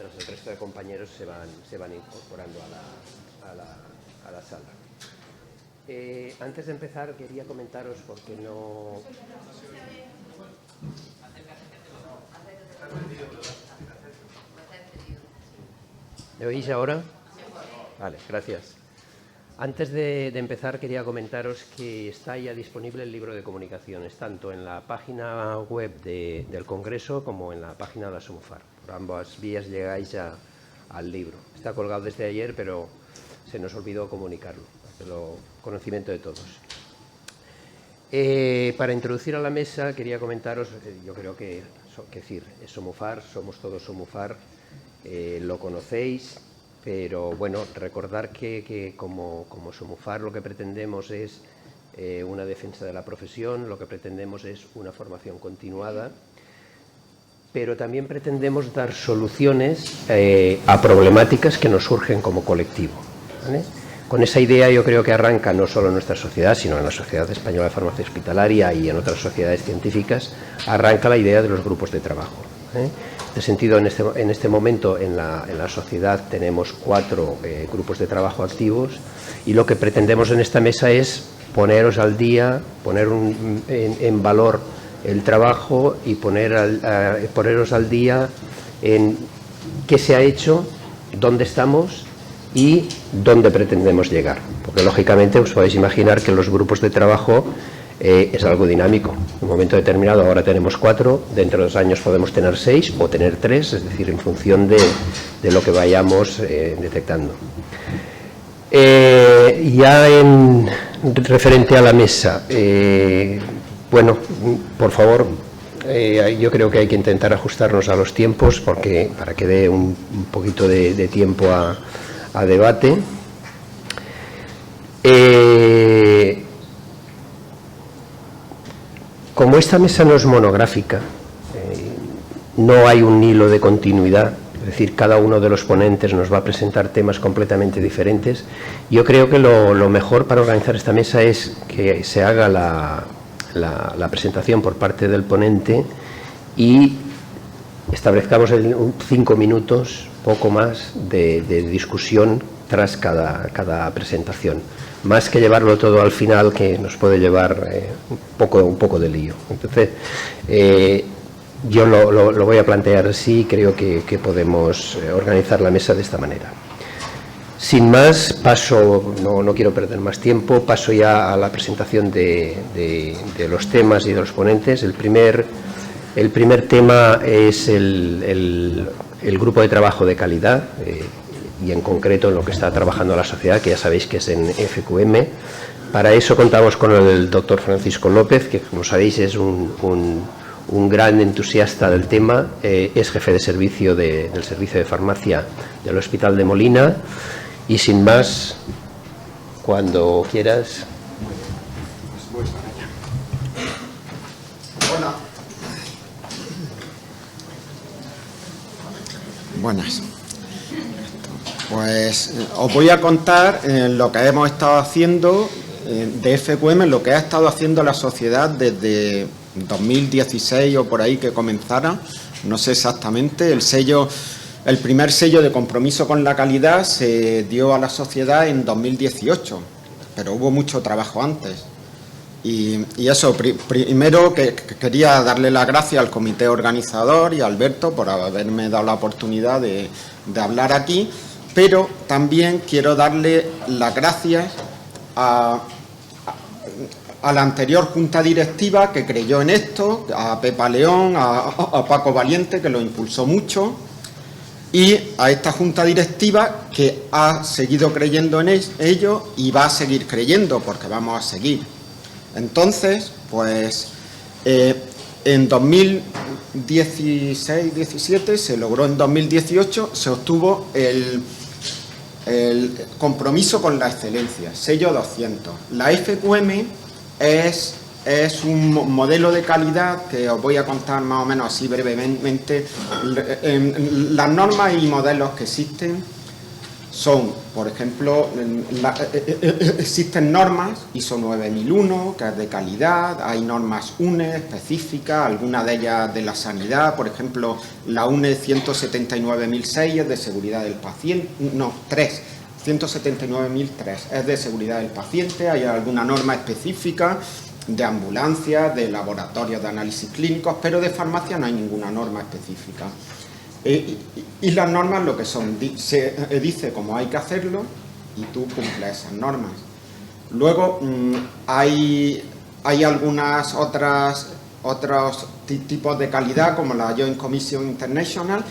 mientras el resto de compañeros se van incorporando a la sala. Antes de empezar, quería comentaros, porque no... ¿Me oís ahora? Vale, gracias. Antes de empezar, quería comentaros que está ya disponible el libro de comunicaciones, tanto en la página web del Congreso como en la página de la SOMUFAR. Por ambas vías llegáis ya al libro. Está colgado desde ayer, pero se nos olvidó comunicarlo, hacerlo conocimiento de todos. Para introducir a la mesa, quería comentaros, yo creo que decir, es SOMUFAR, somos todos SOMUFAR, lo conocéis. Pero bueno, recordar que como SOMUFAR lo que pretendemos es una defensa de la profesión, lo que pretendemos es una formación continuada, pero también pretendemos dar soluciones a problemáticas que nos surgen como colectivo, ¿vale? Con esa idea yo creo que arranca no solo en nuestra sociedad, sino en la Sociedad Española de Farmacia Hospitalaria y en otras sociedades científicas, arranca la idea de los grupos de trabajo. En este sentido, en este momento en la sociedad tenemos 4 grupos de trabajo activos y lo que pretendemos en esta mesa es poneros al día, poner en valor el trabajo y poneros al día en qué se ha hecho, dónde estamos y dónde pretendemos llegar. Porque lógicamente os podéis imaginar que los grupos de trabajo es algo dinámico. En un momento determinado ahora tenemos 4, dentro de 2 años podemos tener 6 o tener 3, es decir, en función de lo que vayamos detectando. Ya en referente a la mesa, bueno, por favor, yo creo que hay que intentar ajustarnos a los tiempos porque para que dé un poquito de tiempo a debate. Como esta mesa no es monográfica, no hay un hilo de continuidad, es decir, cada uno de los ponentes nos va a presentar temas completamente diferentes, yo creo que lo mejor para organizar esta mesa es que se haga la presentación por parte del ponente y establezcamos 5 minutos, poco más, de discusión tras cada presentación. Más que llevarlo todo al final, que nos puede llevar un poco de lío. Entonces, yo lo voy a plantear así, creo que podemos organizar la mesa de esta manera. Sin más, paso, no quiero perder más tiempo, paso ya a la presentación de los temas y de los ponentes. El primer tema es el grupo de trabajo de calidad, y en concreto en lo que está trabajando la sociedad, que ya sabéis que es en FQM. Para eso contamos con el doctor Francisco López, que como sabéis es un gran entusiasta del tema, es jefe de servicio del servicio de farmacia del Hospital de Molina, y sin más, cuando quieras. Hola. Buenas. Pues os voy a contar lo que hemos estado haciendo de FQM, lo que ha estado haciendo la sociedad desde 2016 o por ahí que comenzara, no sé exactamente. El primer sello de compromiso con la calidad se dio a la sociedad en 2018, pero hubo mucho trabajo antes. Y eso, primero que quería darle las gracias al comité organizador y a Alberto por haberme dado la oportunidad de hablar aquí. Pero también quiero darle las gracias a la anterior junta directiva que creyó en esto, a Pepa León, a Paco Valiente, que lo impulsó mucho, y a esta junta directiva que ha seguido creyendo en ello y va a seguir creyendo, porque vamos a seguir. Entonces, pues en 2016-17 se logró, en 2018 se obtuvo el compromiso con la excelencia, sello 200. La FQM es un modelo de calidad que os voy a contar más o menos así brevemente. Las normas y modelos que existen son, por ejemplo, existen normas ISO 9001, que es de calidad, hay normas UNE específicas, algunas de ellas de la sanidad, por ejemplo, la UNE 179.006 es de seguridad del paciente, no, 179.003 es de seguridad del paciente, hay alguna norma específica de ambulancias, de laboratorios de análisis clínicos, pero de farmacia no hay ninguna norma específica. Y las normas lo que son, se dice cómo hay que hacerlo y tú cumples esas normas. Luego hay algunas otros tipos de calidad, como la Joint Commission International,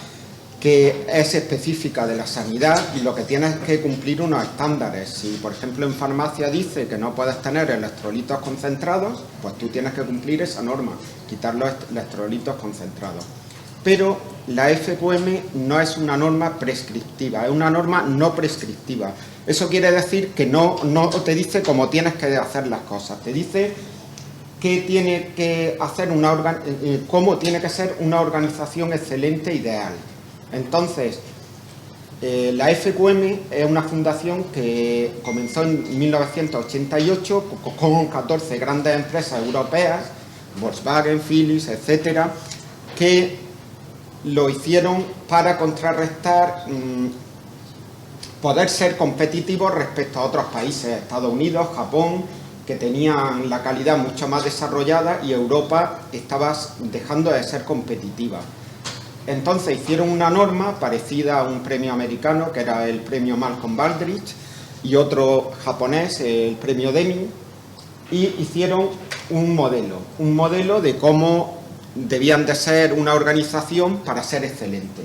que es específica de la sanidad y lo que tienes es que cumplir unos estándares. Si, por ejemplo, en farmacia dice que no puedes tener electrolitos concentrados, pues tú tienes que cumplir esa norma, quitar los electrolitos concentrados. Pero la FQM no es una norma prescriptiva, es una norma no prescriptiva. Eso quiere decir que no te dice cómo tienes que hacer las cosas, te dice qué tiene que hacer cómo tiene que ser una organización excelente e ideal. Entonces, la FQM es una fundación que comenzó en 1988 con 14 grandes empresas europeas, Volkswagen, Philips, etcétera, que lo hicieron para contrarrestar, poder ser competitivos respecto a otros países, Estados Unidos, Japón, que tenían la calidad mucho más desarrollada y Europa estaba dejando de ser competitiva. Entonces hicieron una norma parecida a un premio americano, que era el premio Malcolm Baldrige, y otro japonés, el premio Deming, y hicieron un modelo de cómo debían de ser una organización para ser excelente.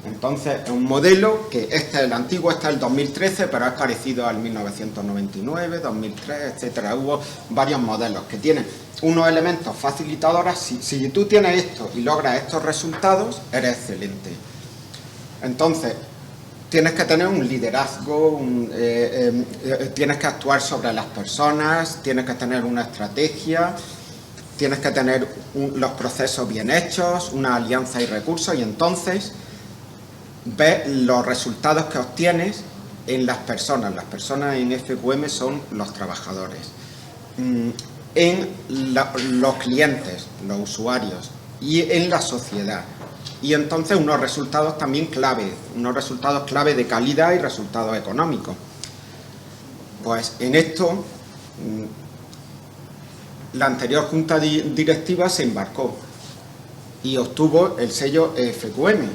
Entonces, es un modelo que este es el antiguo, este es el 2013, pero es parecido al 1999, 2003, etcétera. Hubo varios modelos que tienen unos elementos facilitadores. Si tú tienes esto y logras estos resultados, eres excelente. Entonces, tienes que tener un liderazgo, tienes que actuar sobre las personas, tienes que tener una estrategia, tienes que tener los procesos bien hechos, una alianza y recursos, y entonces ves los resultados que obtienes en las personas. Las personas en FQM son los trabajadores, en los clientes, los usuarios y en la sociedad. Y entonces unos resultados también clave, unos resultados clave de calidad y resultados económicos. Pues en esto la anterior junta directiva se embarcó y obtuvo el sello FQM.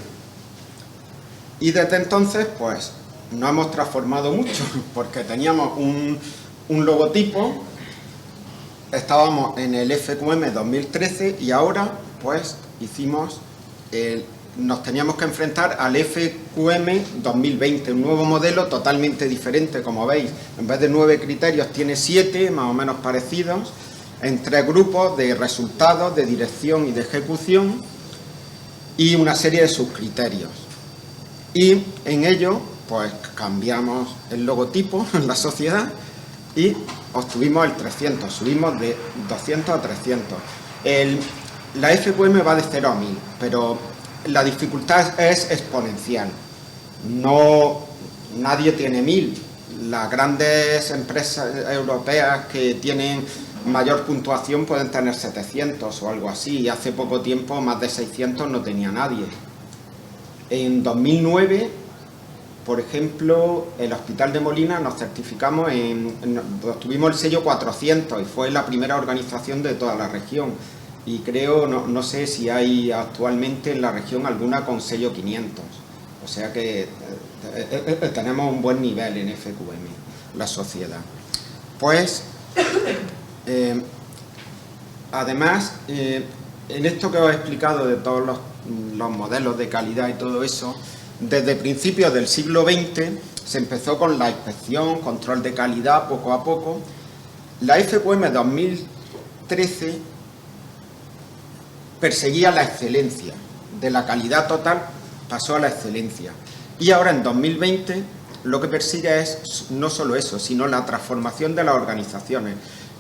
Y desde entonces, pues, nos hemos transformado mucho, porque teníamos un logotipo, estábamos en el FQM 2013 y ahora, pues, nos teníamos que enfrentar al FQM 2020, un nuevo modelo totalmente diferente, como veis. En vez de 9 criterios, tiene 7, más o menos parecidos, en 3 grupos de resultados, de dirección y de ejecución, y una serie de subcriterios. Y en ello, pues cambiamos el logotipo en la sociedad y obtuvimos el 300, subimos de 200 a 300. La FQM va de 0 a 1000, pero la dificultad es exponencial. Nadie tiene 1000. Las grandes empresas europeas que tienen mayor puntuación pueden tener 700 o algo así, y hace poco tiempo más de 600 no tenía nadie. En 2009, por ejemplo, el Hospital de Molina nos certificamos, obtuvimos el sello 400 y fue la primera organización de toda la región. Y creo, no sé si hay actualmente en la región alguna con sello 500. O sea que tenemos un buen nivel en FQM, la sociedad. Pues, además, en esto que os he explicado de todos los modelos de calidad y todo eso, desde principios del siglo XX se empezó con la inspección, control de calidad, poco a poco. La FQM 2013 perseguía la excelencia, de la calidad total pasó a la excelencia. Y ahora en 2020 lo que persigue es no solo eso, sino la transformación de las organizaciones,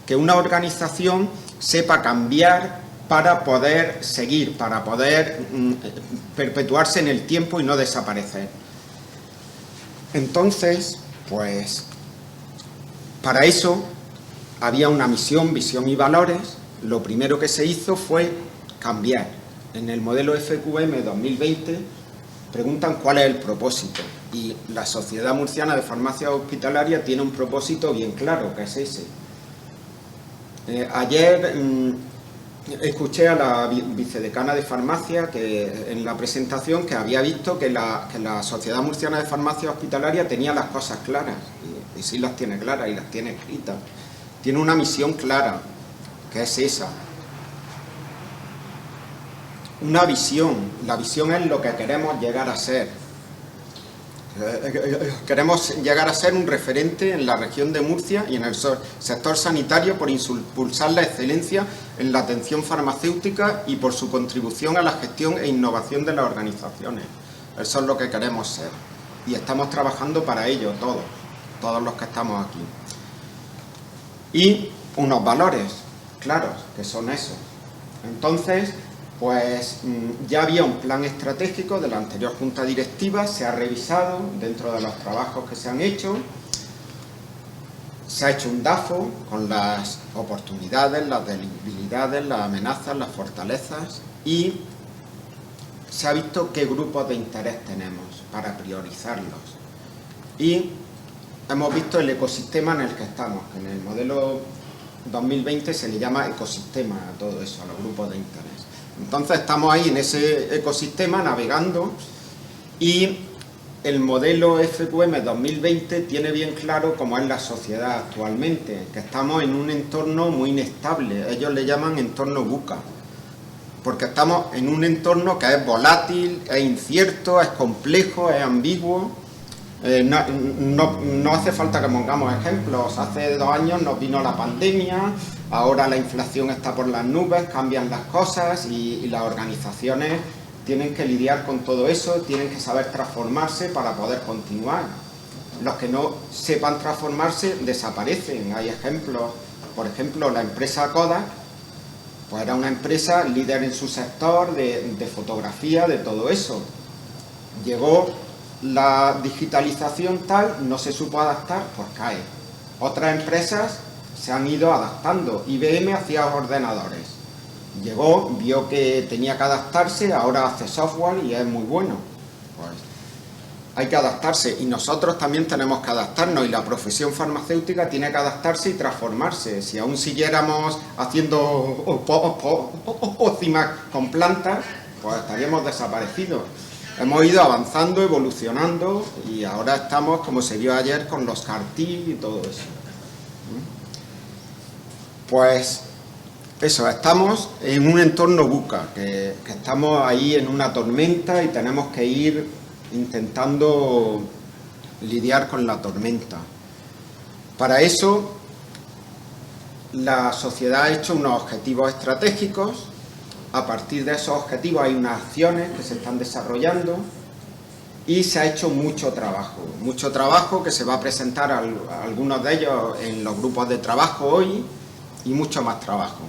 que una organización sepa cambiar para poder seguir, para poder perpetuarse en el tiempo y no desaparecer. Entonces, pues, para eso había una misión, visión y valores. Lo primero que se hizo fue cambiar. En el modelo FQM 2020 preguntan cuál es el propósito. Y la Sociedad Murciana de Farmacia Hospitalaria tiene un propósito bien claro, que es ese. Ayer escuché a la vicedecana de farmacia que en la presentación que había visto que la Sociedad Murciana de Farmacia Hospitalaria tenía las cosas claras, y sí las tiene claras y las tiene escritas. Tiene una misión clara, que es esa. Una visión. La visión es lo que queremos llegar a ser. Queremos llegar a ser un referente en la región de Murcia y en el sector sanitario por impulsar la excelencia en la atención farmacéutica y por su contribución a la gestión e innovación de las organizaciones. Eso es lo que queremos ser. Y estamos trabajando para ello todos los que estamos aquí. Y unos valores claros, que son esos. Entonces, pues ya había un plan estratégico de la anterior Junta Directiva, se ha revisado dentro de los trabajos que se han hecho, se ha hecho un DAFO con las oportunidades, las debilidades, las amenazas, las fortalezas, y se ha visto qué grupos de interés tenemos para priorizarlos. Y hemos visto el ecosistema en el que estamos, que en el modelo 2020 se le llama ecosistema a todo eso, a los grupos de interés. Entonces estamos ahí en ese ecosistema navegando, y el modelo FQM 2020 tiene bien claro cómo es la sociedad actualmente, que estamos en un entorno muy inestable. Ellos le llaman entorno VUCA, porque estamos en un entorno que es volátil, es incierto, es complejo, es ambiguo. No hace falta que pongamos ejemplos. Hace 2 años nos vino la pandemia, ahora la inflación está por las nubes, cambian las cosas y las organizaciones tienen que lidiar con todo eso, tienen que saber transformarse para poder continuar. Los que no sepan transformarse desaparecen. Hay ejemplos, por ejemplo, la empresa Kodak, pues era una empresa líder en su sector de fotografía, de todo eso. Llegó la digitalización tal, no se supo adaptar, pues cae. Otras empresas se han ido adaptando. IBM hacía ordenadores. Llegó, vio que tenía que adaptarse, ahora hace software y es muy bueno. Pues hay que adaptarse, y nosotros también tenemos que adaptarnos, y la profesión farmacéutica tiene que adaptarse y transformarse. Si aún siguiéramos haciendo pócimas con plantas, pues estaríamos desaparecidos. Hemos ido avanzando, evolucionando, y ahora estamos, como se vio ayer, con los CAR-T y todo eso. Pues eso, estamos en un entorno VUCA, que estamos ahí en una tormenta y tenemos que ir intentando lidiar con la tormenta. Para eso, la sociedad ha hecho unos objetivos estratégicos. A partir de esos objetivos hay unas acciones que se están desarrollando, y se ha hecho mucho trabajo que se va a presentar algunos de ellos en los grupos de trabajo hoy, y mucho más trabajo.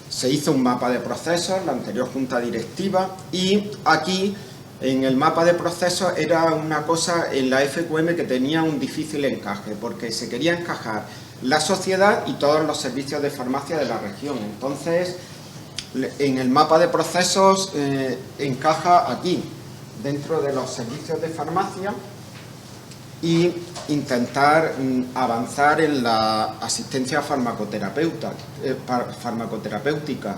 Se hizo un mapa de procesos en la anterior Junta Directiva, y aquí en el mapa de procesos era una cosa en la FQM que tenía un difícil encaje, porque se quería encajar la sociedad y todos los servicios de farmacia de la región. Entonces, en el mapa de procesos encaja aquí, dentro de los servicios de farmacia, y intentar avanzar en la asistencia farmacoterapéutica,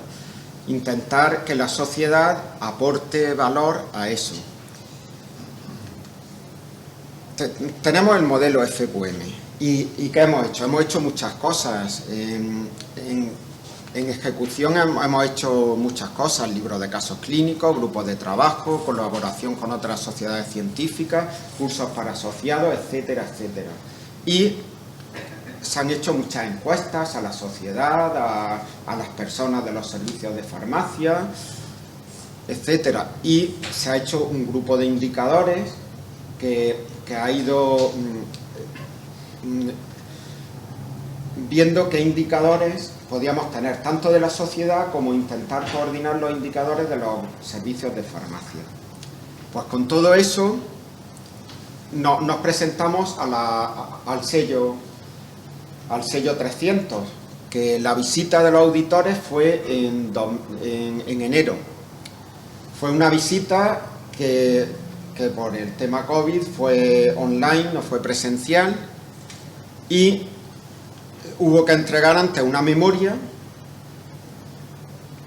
intentar que la sociedad aporte valor a eso. Tenemos el modelo FQM, ¿y qué hemos hecho? Hemos hecho muchas cosas. En ejecución hemos hecho muchas cosas: libros de casos clínicos, grupos de trabajo, colaboración con otras sociedades científicas, cursos para asociados, etcétera, etcétera. Y se han hecho muchas encuestas a la sociedad, a las personas de los servicios de farmacia, etcétera. Y se ha hecho un grupo de indicadores que ha ido viendo qué indicadores podíamos tener, tanto de la sociedad como intentar coordinar los indicadores de los servicios de farmacia. Pues con todo eso nos presentamos al sello 300, que la visita de los auditores fue en enero. Fue una visita que por el tema COVID fue online, no fue presencial, y hubo que entregar antes una memoria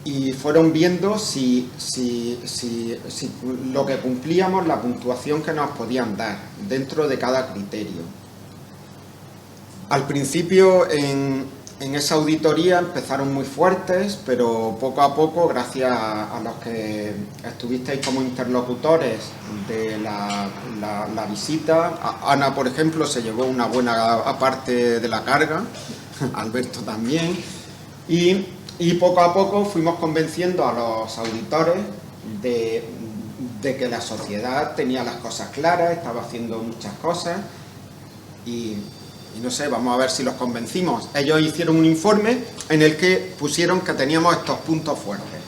y fueron viendo si lo que cumplíamos, la puntuación que nos podían dar dentro de cada criterio. Al principio en esa auditoría empezaron muy fuertes, pero poco a poco, gracias a los que estuvisteis como interlocutores de la visita, Ana, por ejemplo, se llevó una buena parte de la carga, Alberto también, y poco a poco fuimos convenciendo a los auditores de que la sociedad tenía las cosas claras, estaba haciendo muchas cosas y no sé, vamos a ver si los convencimos. Ellos hicieron un informe en el que pusieron que teníamos estos puntos fuertes.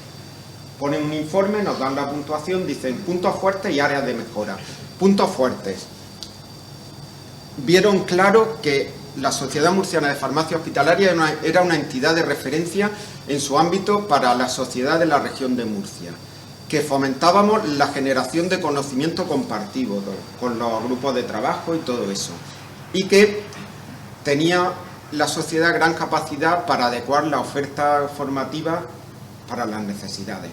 Ponen un informe, nos dan la puntuación, dicen puntos fuertes y áreas de mejora. Puntos fuertes. Vieron claro que la Sociedad Murciana de Farmacia Hospitalaria era una entidad de referencia en su ámbito para la sociedad de la región de Murcia, que fomentábamos la generación de conocimiento compartido con los grupos de trabajo y todo eso, y que tenía la sociedad gran capacidad para adecuar la oferta formativa para las necesidades.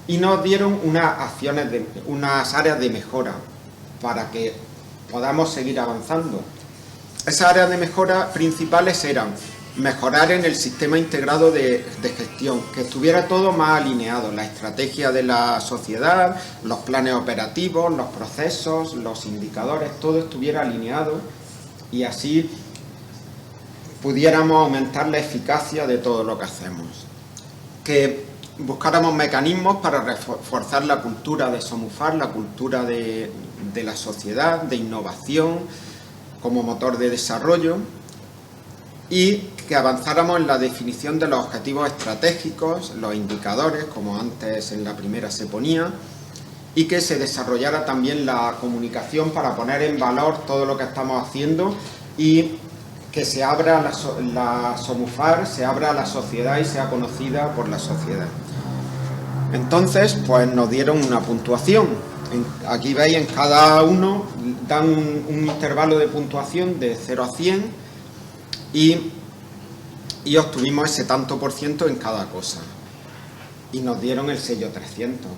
Y nos dieron unas áreas de mejora para que podamos seguir avanzando. Esas áreas de mejora principales eran mejorar en el sistema integrado de gestión, que estuviera todo más alineado, la estrategia de la sociedad, los planes operativos, los procesos, los indicadores, todo estuviera alineado y así pudiéramos aumentar la eficacia de todo lo que hacemos. Que buscáramos mecanismos para reforzar la cultura de SOMUFAR, la cultura de la sociedad, de innovación, como motor de desarrollo, y que avanzáramos en la definición de los objetivos estratégicos, los indicadores, como antes en la primera se ponía, y que se desarrollara también la comunicación para poner en valor todo lo que estamos haciendo y que se abra la SOMUFAR, se abra a la sociedad y sea conocida por la sociedad. Entonces, pues nos dieron una puntuación. Aquí veis, en cada uno dan un intervalo de puntuación de 0 a 100 y obtuvimos ese tanto por ciento en cada cosa. Y nos dieron el sello 300.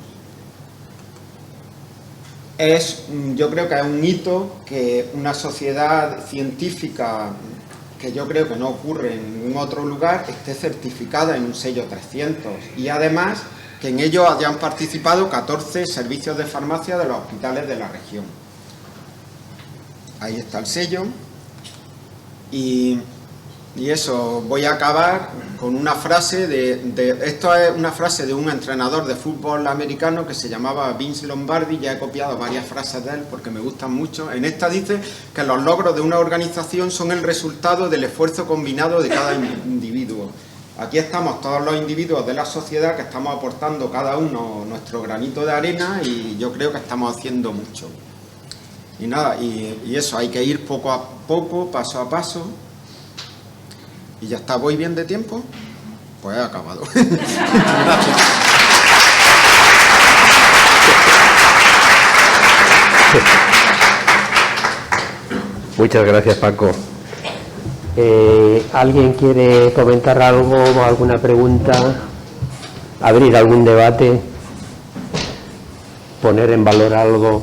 Yo creo que es un hito que una sociedad científica, que yo creo que no ocurre en ningún otro lugar, esté certificada en un sello 300. Y además que en ello hayan participado 14 servicios de farmacia de los hospitales de la región. Ahí está el sello. Y eso, voy a acabar con una frase esto es una frase de un entrenador de fútbol americano que se llamaba Vince Lombardi. Ya he copiado varias frases de él porque me gustan mucho. En esta dice que los logros de una organización son el resultado del esfuerzo combinado de cada individuo. Aquí estamos todos los individuos de la sociedad que estamos aportando cada uno nuestro granito de arena y yo creo que estamos haciendo mucho. Y nada, y eso, hay que ir poco a poco, paso a paso. Y ya está, ¿voy bien de tiempo? Pues he acabado. Gracias. Muchas gracias, Paco. ¿Alguien quiere comentar algo, alguna pregunta, abrir algún debate, poner en valor algo?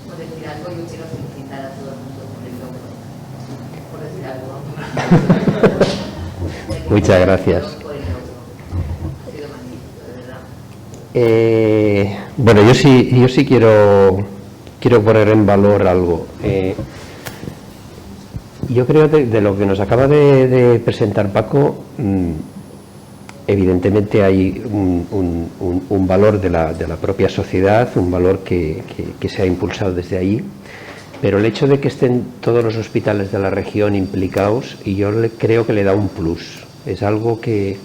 Por decir algo, yo quiero felicitar a todo el mundo por el logro. Por decir algo. Muchas gracias. Por el logro. Ha sido magnífico, de verdad. Bueno, yo sí quiero poner en valor algo. Yo creo de lo que nos acaba de presentar Paco, evidentemente hay un valor de la propia sociedad, un valor que se ha impulsado desde ahí, pero el hecho de que estén todos los hospitales de la región implicados, y yo creo que le da un plus. Es algo que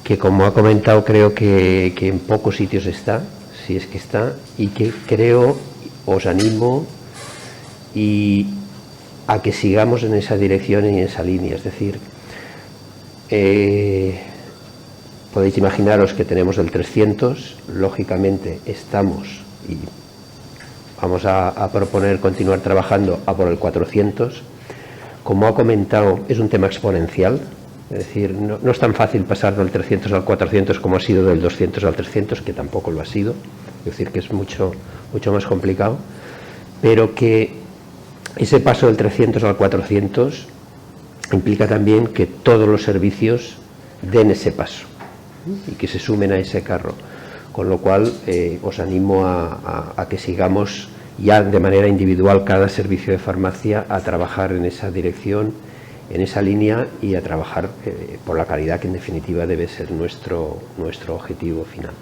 que como ha comentado creo que en pocos sitios está, si es que está, y que creo, os animo a que sigamos en esa dirección y en esa línea. Es decir, podéis imaginaros que tenemos el 300, lógicamente estamos y vamos a proponer continuar trabajando a por el 400. Como ha comentado, es un tema exponencial, es decir, no es tan fácil pasar del 300 al 400 como ha sido del 200 al 300, que tampoco lo ha sido, es decir, que es mucho más complicado, pero que ese paso del 300 al 400 implica también que todos los servicios den ese paso y que se sumen a ese carro, con lo cual os animo a que sigamos ya de manera individual cada servicio de farmacia a trabajar en esa dirección, en esa línea, y a trabajar por la calidad, que en definitiva debe ser nuestro objetivo final.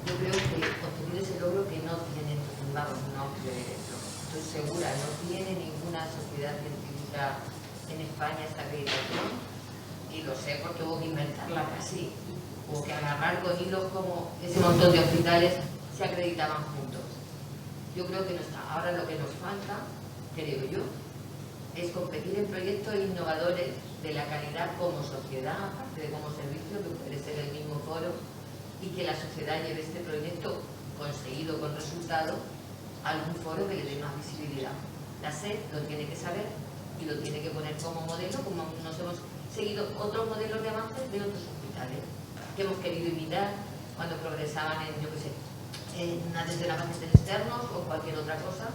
Yo creo que conseguir ese logro que no tienen, vamos, no estoy segura, no tiene ninguna sociedad científica en España esta acreditación, y lo sé porque hubo que inventarla casi. O que agarrar con hilos como ese montón de hospitales se acreditaban juntos. Yo creo que no está. Ahora lo que nos falta, creo yo, es competir en proyectos innovadores de la calidad como sociedad, aparte de como servicio, que puede ser el mismo foro, y que la sociedad lleve este proyecto conseguido con resultado a algún foro que le dé más visibilidad. La SED lo tiene que saber y lo tiene que poner como modelo, como nos hemos seguido otros modelos de avances de otros hospitales que hemos querido imitar cuando progresaban en, yo qué sé, en atención a pacientes externos o cualquier otra cosa.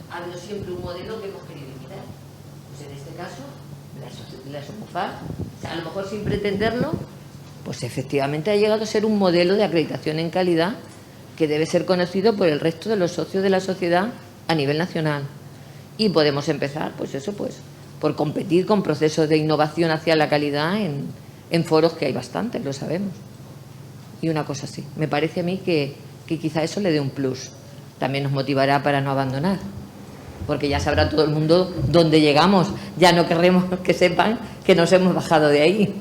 Ha habido siempre un modelo que hemos querido imitar. Pues en este caso, la SOMUFAR, a lo mejor sin pretenderlo, pues efectivamente ha llegado a ser un modelo de acreditación en calidad que debe ser conocido por el resto de los socios de la sociedad a nivel nacional. Y podemos empezar, pues eso, pues, por competir con procesos de innovación hacia la calidad en foros, que hay bastantes, lo sabemos. Y una cosa así, me parece a mí que quizá eso le dé un plus. También nos motivará para no abandonar, porque ya sabrá todo el mundo dónde llegamos. Ya no querremos que sepan que nos hemos bajado de ahí.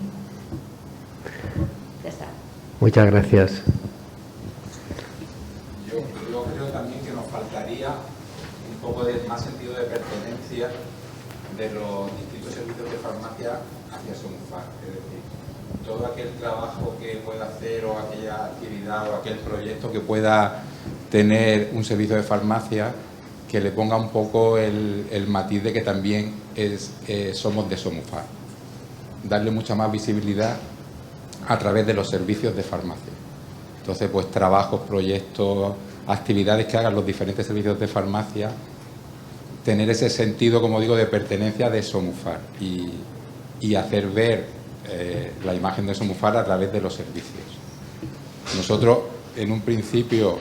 Ya está. Muchas gracias. Yo creo también que nos faltaría un poco de más sentido de pertenencia de los distintos servicios de farmacia hacia SOMUFAR. Es decir, todo aquel trabajo que pueda hacer, o aquella actividad o aquel proyecto que pueda tener un servicio de farmacia, que le ponga un poco el matiz de que también somos de SOMUFAR. Darle mucha más visibilidad a través de los servicios de farmacia. Entonces, pues trabajos, proyectos, actividades que hagan los diferentes servicios de farmacia, tener ese sentido, como digo, de pertenencia de SOMUFAR y hacer ver la imagen de SOMUFAR a través de los servicios. Nosotros, en un principio,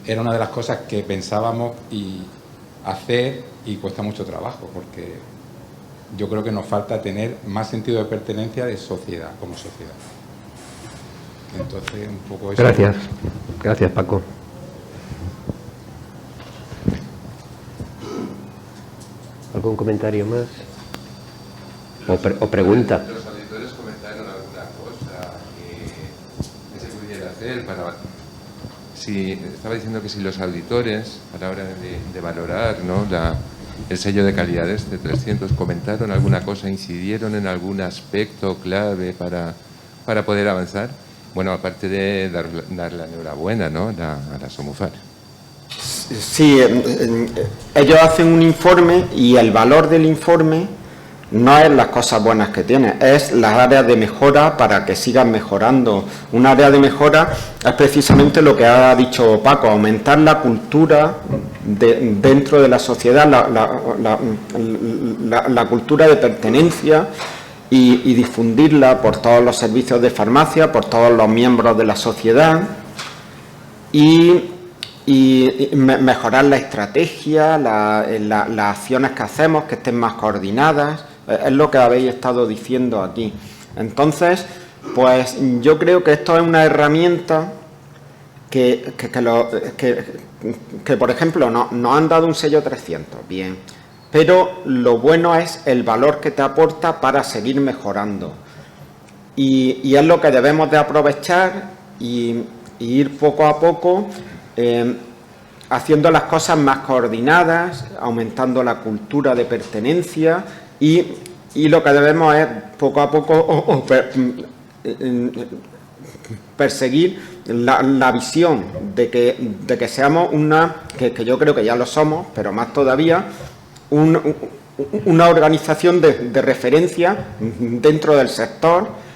era una de las cosas que pensábamos hacer, y cuesta mucho trabajo, porque yo creo que nos falta tener más sentido de pertenencia de sociedad, como sociedad. Entonces, un poco eso. Gracias. Gracias, Paco. ¿Algún comentario más? O pregunta. Los auditores comentaron alguna cosa que se pudiera hacer para... Si, estaba diciendo que si los auditores, a la hora de valorar, ¿no?, el sello de calidad de 300, comentaron alguna cosa, incidieron en algún aspecto clave para poder avanzar. Bueno, aparte de dar la enhorabuena, ¿no?, a la SOMUFAR. Sí, ellos hacen un informe y el valor del informe no es las cosas buenas que tiene, es las áreas de mejora para que sigan mejorando. Un área de mejora es precisamente lo que ha dicho Paco, aumentar la cultura dentro de la sociedad, la cultura de pertenencia, y difundirla por todos los servicios de farmacia, por todos los miembros de la sociedad, y mejorar la estrategia, las acciones que hacemos, que estén más coordinadas. Es lo que habéis estado diciendo aquí. Entonces, pues yo creo que esto es una herramienta que por ejemplo, nos han dado un sello 300, bien, pero lo bueno es el valor que te aporta para seguir mejorando. Y es lo que debemos de aprovechar y ir poco a poco haciendo las cosas más coordinadas, aumentando la cultura de pertenencia y lo que debemos es poco a poco perseguir la visión de que seamos que yo creo que ya lo somos, pero más todavía, una organización de referencia dentro del sector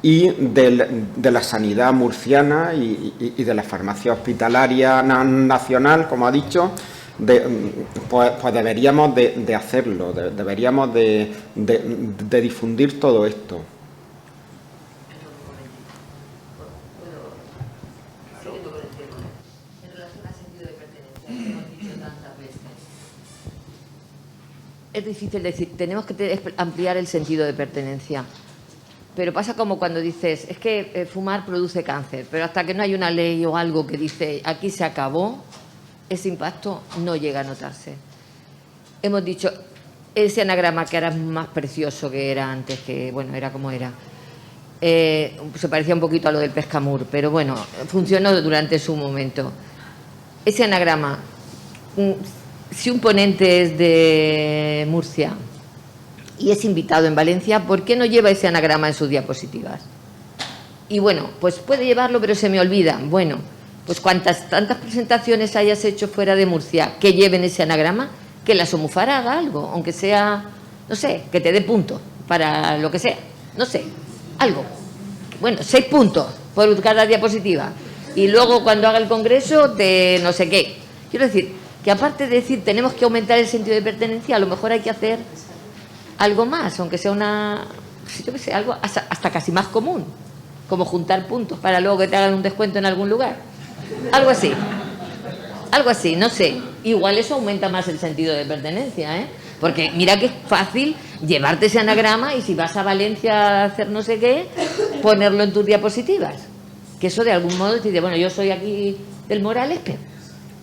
y de la sanidad murciana y de la farmacia hospitalaria nacional, como ha dicho, pues deberíamos de hacerlo, deberíamos de difundir todo esto. En relación al sentido de pertenencia, que hemos dicho tantas veces, es difícil decir, tenemos que ampliar el sentido de pertenencia. Pero pasa como cuando dices, es que fumar produce cáncer, pero hasta que no hay una ley o algo que dice, aquí se acabó, ese impacto no llega a notarse. Hemos dicho, ese anagrama que ahora es más precioso que era antes, que bueno, era como era, se parecía un poquito a lo del pescamur, pero bueno, funcionó durante su momento. Ese anagrama, si un ponente es de Murcia y es invitado en Valencia, ¿por qué no lleva ese anagrama en sus diapositivas? Y bueno, pues puede llevarlo, pero se me olvida. Bueno, pues tantas presentaciones hayas hecho fuera de Murcia que lleven ese anagrama, que la SOMUFAR haga algo, aunque sea, no sé, que te dé puntos para lo que sea, no sé, algo. Bueno, 6 puntos por cada diapositiva. Y luego cuando haga el congreso de no sé qué. Quiero decir, que aparte de decir tenemos que aumentar el sentido de pertenencia, a lo mejor hay que hacer algo más, aunque sea yo qué sé, algo hasta casi más común, como juntar puntos para luego que te hagan un descuento en algún lugar. Algo así, no sé. Igual eso aumenta más el sentido de pertenencia, ¿eh? Porque mira que es fácil llevarte ese anagrama y si vas a Valencia a hacer no sé qué, ponerlo en tus diapositivas. Que eso de algún modo te dice, bueno, yo soy aquí del Morales, pero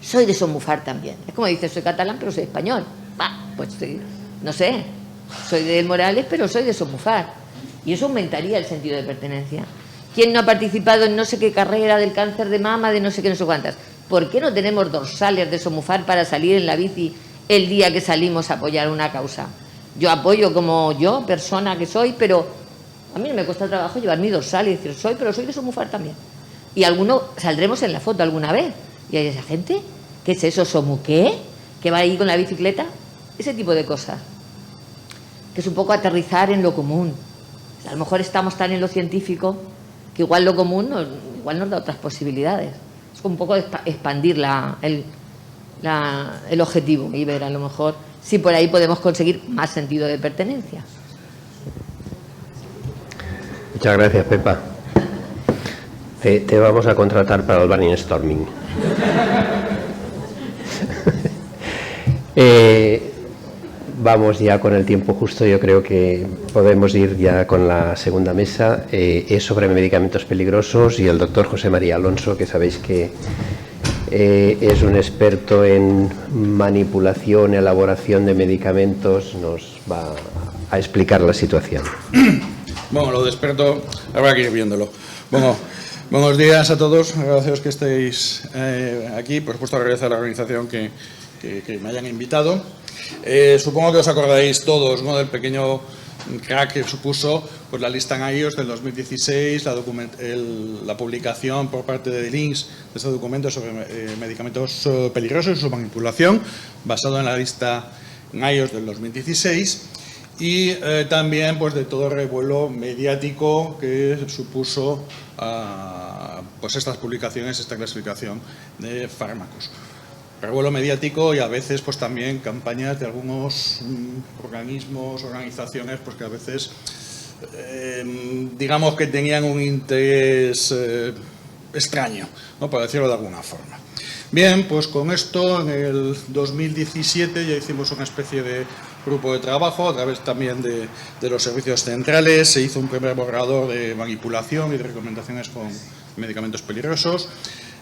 soy de SOMUFAR también. Es como dices, soy catalán, pero soy español. Pues no sé, soy del Morales, pero soy de SOMUFAR. Y eso aumentaría el sentido de pertenencia. ¿Quién no ha participado en no sé qué carrera del cáncer de mama, de no sé qué, no sé cuántas? ¿Por qué no tenemos dorsales de SOMUFAR para salir en la bici el día que salimos a apoyar una causa? Yo apoyo como yo, persona que soy, pero a mí no me cuesta trabajo llevar mi dorsal y decir pero soy de SOMUFAR también. Y alguno saldremos en la foto alguna vez. Y hay esa gente, ¿qué es eso? ¿Somu qué? ¿Que va ahí con la bicicleta? Ese tipo de cosas. Que es un poco aterrizar en lo común. A lo mejor estamos tan en lo científico que igual lo común igual nos da otras posibilidades. Es un poco expandir el objetivo y ver a lo mejor si por ahí podemos conseguir más sentido de pertenencia. Muchas gracias, Pepa. Te vamos a contratar para el brainstorming. Vamos ya con el tiempo justo, yo creo que podemos ir ya con la segunda mesa. Es sobre medicamentos peligrosos y el doctor José María Alonso, que sabéis que es un experto en manipulación y elaboración de medicamentos, nos va a explicar la situación. Bueno, lo de experto habrá que ir viéndolo. Bueno, buenos días a todos, agradeceros que estéis aquí, por supuesto agradecer a la organización que me hayan invitado. Supongo que os acordáis todos, ¿no?, del pequeño crack que supuso pues la lista en iOS del 2016, la publicación por parte de Links de este documento sobre medicamentos peligrosos y su manipulación, basado en la lista en iOS del 2016, y también pues de todo el revuelo mediático que supuso pues estas publicaciones, esta clasificación de fármacos. Revuelo mediático y a veces pues también campañas de algunos organismos, organizaciones pues que a veces digamos que tenían un interés extraño, ¿no?, por decirlo de alguna forma. Bien, pues con esto en el 2017 ya hicimos una especie de grupo de trabajo a través también de los servicios centrales. Se hizo un primer borrador de manipulación y de recomendaciones con medicamentos peligrosos.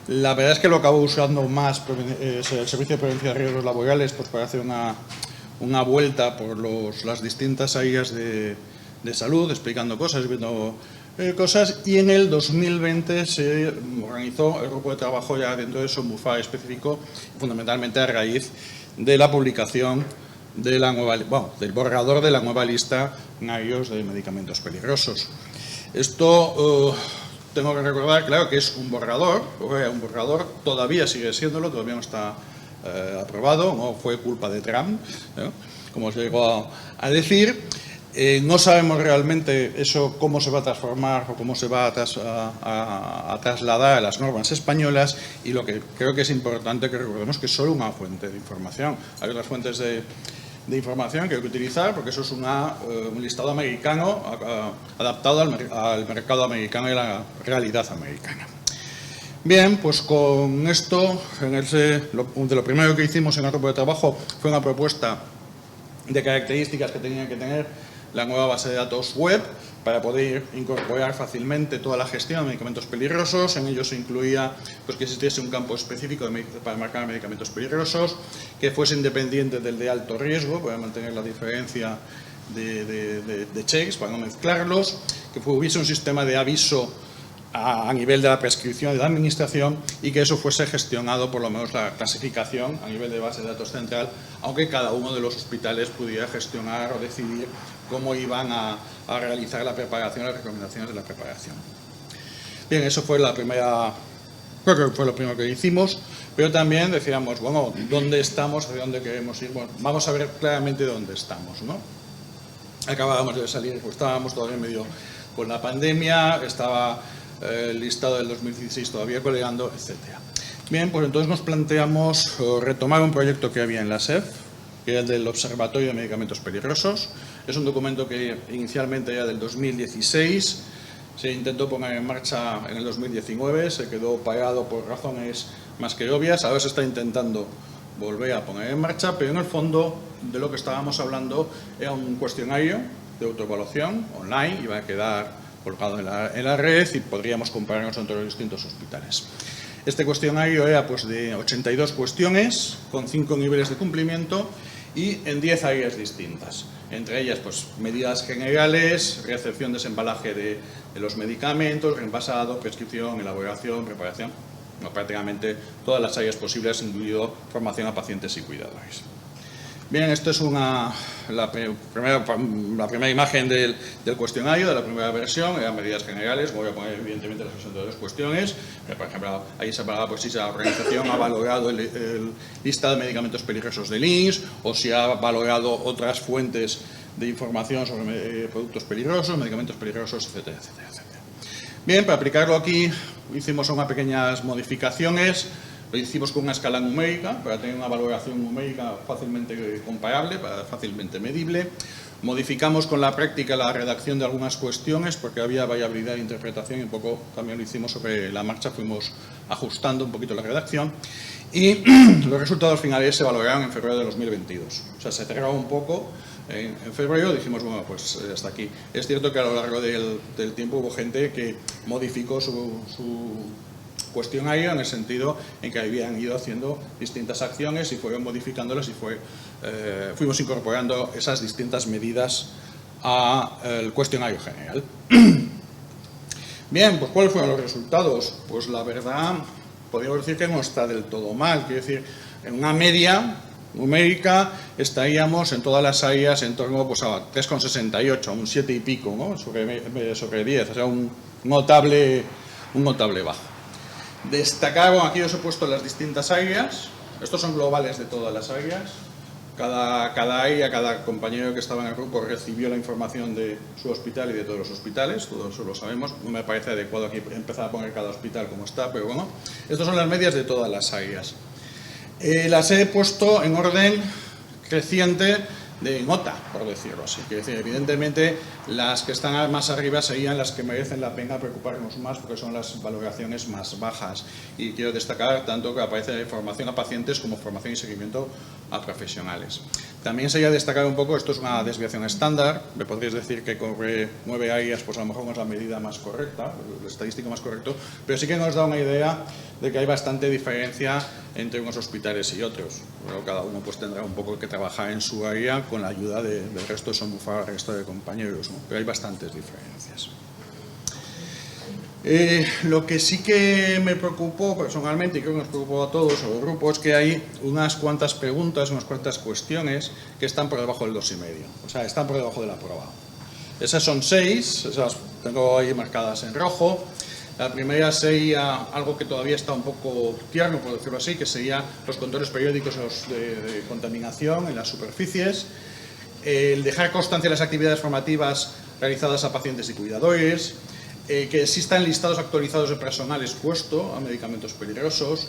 La verdad es que lo acabo usando más el Servicio de Prevención de Riesgos Laborales pues para hacer una vuelta por las distintas áreas de salud, explicando cosas, viendo cosas, y en el 2020 se organizó el grupo de trabajo ya dentro de SOMUFA específico, fundamentalmente a raíz de la publicación de del borrador de la nueva lista NAIOS de medicamentos peligrosos. Esto tengo que recordar, claro, que es un borrador, todavía sigue siéndolo, todavía no está aprobado, no fue culpa de Trump, ¿no?, como os llegó a decir. No sabemos realmente eso cómo se va a transformar o cómo se va a trasladar a las normas españolas, y lo que creo que es importante que recordemos que es solo una fuente de información. Hay otras fuentes de información que hay que utilizar, porque eso es un listado americano adaptado al mercado americano y a la realidad americana. Bien, pues con esto, de lo primero que hicimos en el grupo de trabajo fue una propuesta de características que tenía que tener la nueva base de datos web para poder incorporar fácilmente toda la gestión de medicamentos peligrosos. En ello se incluía pues, que existiese un campo específico para marcar medicamentos peligrosos, que fuese independiente del de alto riesgo, para mantener la diferencia de checks, para no mezclarlos, que hubiese un sistema de aviso a nivel de la prescripción y de la administración, y que eso fuese gestionado, por lo menos la clasificación, a nivel de base de datos central, aunque cada uno de los hospitales pudiera gestionar o decidir cómo iban a realizar la preparación, las recomendaciones de la preparación. Bien, eso fue creo que fue lo primero que hicimos, pero también decíamos, bueno, ¿dónde estamos? ¿Hacia dónde queremos ir? Bueno, vamos a ver claramente dónde estamos, ¿no? Acabábamos de salir, pues estábamos todavía medio con la pandemia, estaba el listado del 2016 todavía coleando, etc. Bien, pues entonces nos planteamos retomar un proyecto que había en la SEP, que era el del Observatorio de Medicamentos Peligrosos. Es un documento que inicialmente era del 2016, se intentó poner en marcha en el 2019, se quedó parado por razones más que obvias, ahora se está intentando volver a poner en marcha, pero en el fondo de lo que estábamos hablando era un cuestionario de autoevaluación online, iba a quedar colgado en la red y podríamos compararnos entre los distintos hospitales. Este cuestionario era pues, de 82 cuestiones, con 5 niveles de cumplimiento y en 10 áreas distintas. Entre ellas, pues, medidas generales, recepción, desembalaje de los medicamentos, reenvasado, prescripción, elaboración, preparación, prácticamente todas las áreas posibles, incluido formación a pacientes y cuidadores. Bien, esto es la primera imagen del cuestionario, de la primera versión, eran medidas generales. Voy a poner evidentemente las 62 cuestiones. Por ejemplo, ahí se hablaba pues, si la organización ha valorado el listado de medicamentos peligrosos del INS, o si ha valorado otras fuentes de información sobre productos peligrosos, medicamentos peligrosos, etcétera, etcétera, etcétera. Bien, para aplicarlo aquí hicimos unas pequeñas modificaciones. Lo hicimos con una escala numérica, para tener una valoración numérica fácilmente comparable, fácilmente medible. Modificamos con la práctica la redacción de algunas cuestiones, porque había variabilidad de interpretación, y un poco también lo hicimos sobre la marcha, fuimos ajustando un poquito la redacción. Y los resultados finales se valoraron en febrero de 2022. O sea, se cerraba un poco en febrero, dijimos, bueno, pues hasta aquí. Es cierto que a lo largo del tiempo hubo gente que modificó su cuestionario, en el sentido en que habían ido haciendo distintas acciones y fueron modificándolas, y fuimos incorporando esas distintas medidas al cuestionario general. Bien, pues ¿cuáles fueron los resultados? Pues la verdad, podríamos decir que no está del todo mal. Quiero decir, en una media numérica estaríamos en todas las áreas en torno pues, a 3,68, un 7 y pico, ¿no? sobre 10, o sea, un notable bajo. Destacar, bueno, aquí os he puesto las distintas áreas. Estos son globales de todas las áreas. Cada área, cada compañero que estaba en el grupo recibió la información de su hospital y de todos los hospitales. Todo eso lo sabemos. No me parece adecuado aquí empezar a poner cada hospital como está, pero bueno. Estas son las medias de todas las áreas. Las he puesto en orden creciente de nota, por decirlo así. Quiero decir, evidentemente, las que están más arriba serían las que merecen la pena preocuparnos más, porque son las valoraciones más bajas. Y quiero destacar tanto que aparece formación a pacientes como formación y seguimiento a profesionales. También sería destacar un poco, esto es una desviación estándar, me podríais decir que corre 9 áreas, pues a lo mejor no es la medida más correcta, el estadístico más correcto, pero sí que nos da una idea de que hay bastante diferencia entre unos hospitales y otros. Bueno, cada uno pues tendrá un poco que trabajar en su área con la ayuda del resto de SONMUFAR, el resto de compañeros, ¿no? Pero hay bastantes diferencias. Lo que sí que me preocupó personalmente, y creo que nos preocupó a todos, o el grupo, es que hay unas cuantas preguntas, unas cuantas cuestiones que están por debajo del 2,5. O sea, están por debajo del aprobado. Esas son 6, esas tengo ahí marcadas en rojo. La primera sería algo que todavía está un poco tierno, por decirlo así, que sería los controles periódicos de contaminación en las superficies, el dejar constancia de las actividades formativas realizadas a pacientes y cuidadores, que existan listados actualizados de personal expuesto a medicamentos peligrosos,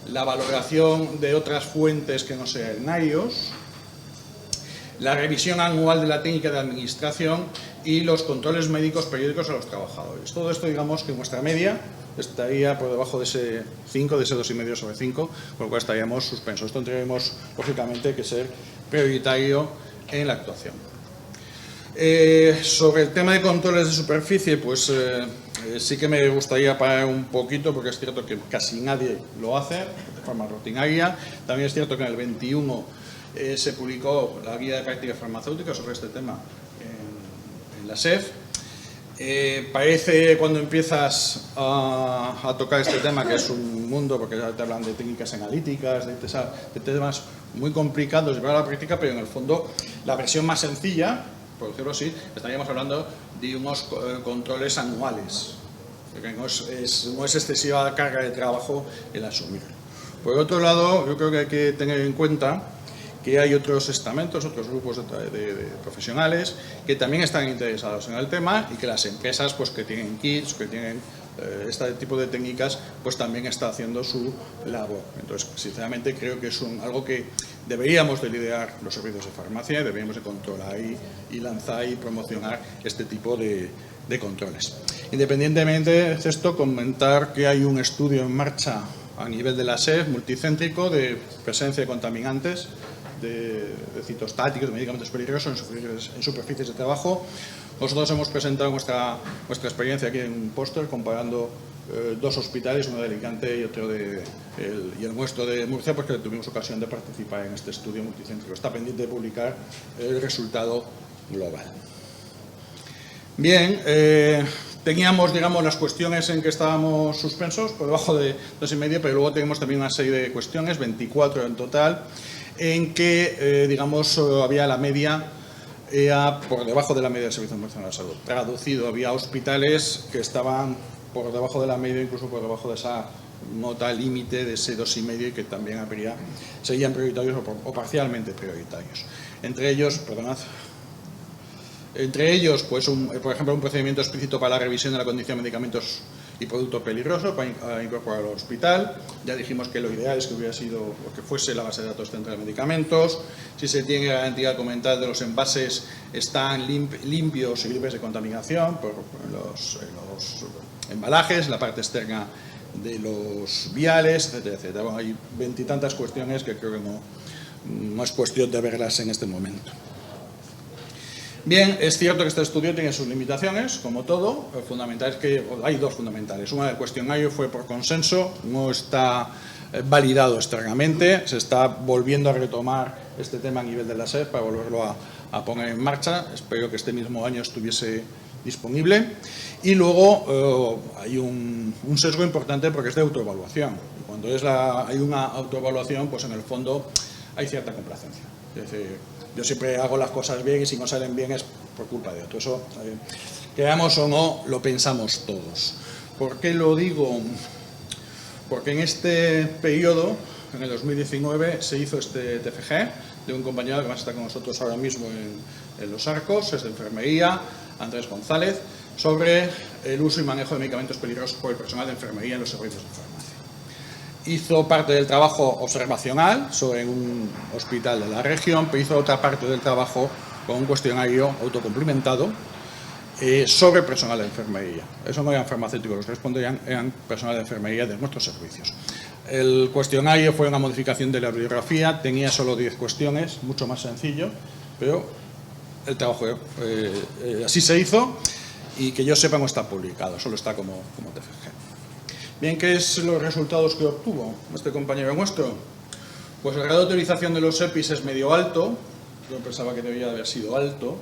la valoración de otras fuentes que no sean NAIOS, la revisión anual de la técnica de administración y los controles médicos periódicos a los trabajadores. Todo esto, digamos, que nuestra media estaría por debajo de ese 5, de ese 2,5 sobre 5, con lo cual estaríamos suspensos. Esto tendríamos, lógicamente, que ser prioritario en la actuación. Sobre el tema de controles de superficie, pues sí que me gustaría parar un poquito, porque es cierto que casi nadie lo hace de forma rutinaria. También es cierto que en el 21 se publicó la guía de prácticas farmacéuticas sobre este tema en la SEF. Parece, cuando empiezas a tocar este tema, que es un mundo, porque ya te hablan de técnicas analíticas, de temas muy complicados de llevar a la práctica, pero en el fondo la versión más sencilla, por decirlo así, estaríamos hablando de unos controles anuales, que no es excesiva la carga de trabajo el asumirlo. Por otro lado, yo creo que hay que tener en cuenta que hay otros estamentos, otros grupos de profesionales que también están interesados en el tema, y que las empresas pues, que tienen kits, que tienen este tipo de técnicas, pues también está haciendo su labor. Entonces, sinceramente, creo que es algo que deberíamos de liderar los servicios de farmacia, deberíamos de controlar y lanzar y promocionar este tipo de controles. Independientemente de esto, comentar que hay un estudio en marcha a nivel de la SEF multicéntrico de presencia de contaminantes, de citostáticos, de medicamentos peligrosos en superficies de trabajo. Nosotros hemos presentado nuestra experiencia aquí en un póster comparando dos hospitales, uno de Alicante y otro y el nuestro de Murcia, porque tuvimos ocasión de participar en este estudio multicéntrico. Está pendiente de publicar el resultado global. Bien, teníamos, digamos, las cuestiones en que estábamos suspensos por debajo de 2,5, pero luego tenemos también una serie de cuestiones, 24 en total, en que, digamos, había la media por debajo de la media del Servicio Nacional de Salud. Traducido, había hospitales que estaban por debajo de la media, incluso por debajo de esa nota límite de ese 2,5, y que también serían prioritarios o parcialmente prioritarios. Entre ellos, pues, por ejemplo, un procedimiento explícito para la revisión de la condición de medicamentos y productos peligrosos para incorporar al hospital. Ya dijimos que lo ideal es que hubiera sido, o que fuese la base de datos central de medicamentos. Si se tiene garantía documental de los envases están limpios y libres de contaminación por los embalajes, la parte externa de los viales, etcétera, etcétera. Bueno, hay 20 y tantas cuestiones que creo que no es cuestión de verlas en este momento. Bien, es cierto que este estudio tiene sus limitaciones, como todo. Hay dos fundamentales. Una, el cuestionario fue por consenso, no está validado externamente, se está volviendo a retomar este tema a nivel de la SEF para volverlo a poner en marcha. Espero que este mismo año estuviese disponible. Y luego hay un sesgo importante porque es de autoevaluación. Cuando hay una autoevaluación, pues en el fondo hay cierta complacencia. Es decir, yo siempre hago las cosas bien y si no salen bien es por culpa de otro. Eso, creamos o no, lo pensamos todos. ¿Por qué lo digo? Porque en este periodo, en el 2019, se hizo este TFG de un compañero que más está con nosotros ahora mismo en Los Arcos, es de enfermería, Andrés González, sobre el uso y manejo de medicamentos peligrosos por el personal de enfermería en los servicios de farmacia. Hizo parte del trabajo observacional sobre un hospital de la región, pero hizo otra parte del trabajo con un cuestionario autocumplimentado sobre personal de enfermería. Eso no eran farmacéuticos, los que respondían eran personal de enfermería de nuestros servicios. El cuestionario fue una modificación de la bibliografía, tenía solo 10 cuestiones, mucho más sencillo, pero el trabajo así se hizo y que yo sepa no está publicado, solo está como TFG. Bien, ¿qué es los resultados que obtuvo este compañero nuestro? Pues el grado de utilización de los EPIs es medio alto, yo pensaba que debía haber sido alto.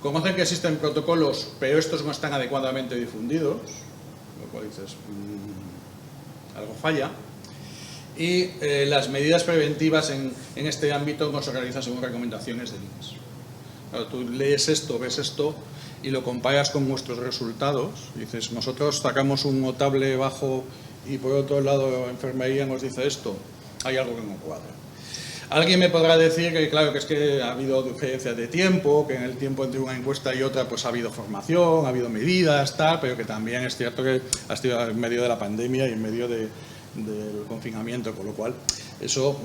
Conocen que existen protocolos, pero estos no están adecuadamente difundidos, lo cual dices, algo falla. Y las medidas preventivas en este ámbito no se realizan según recomendaciones del INS. Claro, tú lees esto, ves esto y lo comparas con nuestros resultados. Dices, nosotros sacamos un notable bajo y por otro lado enfermería nos dice esto. Hay algo que no cuadra. Alguien me podrá decir que, claro, que es que ha habido diferencias de tiempo, que en el tiempo entre una encuesta y otra pues ha habido formación, ha habido medidas, tal, pero que también es cierto que ha sido en medio de la pandemia y en medio del confinamiento, con lo cual eso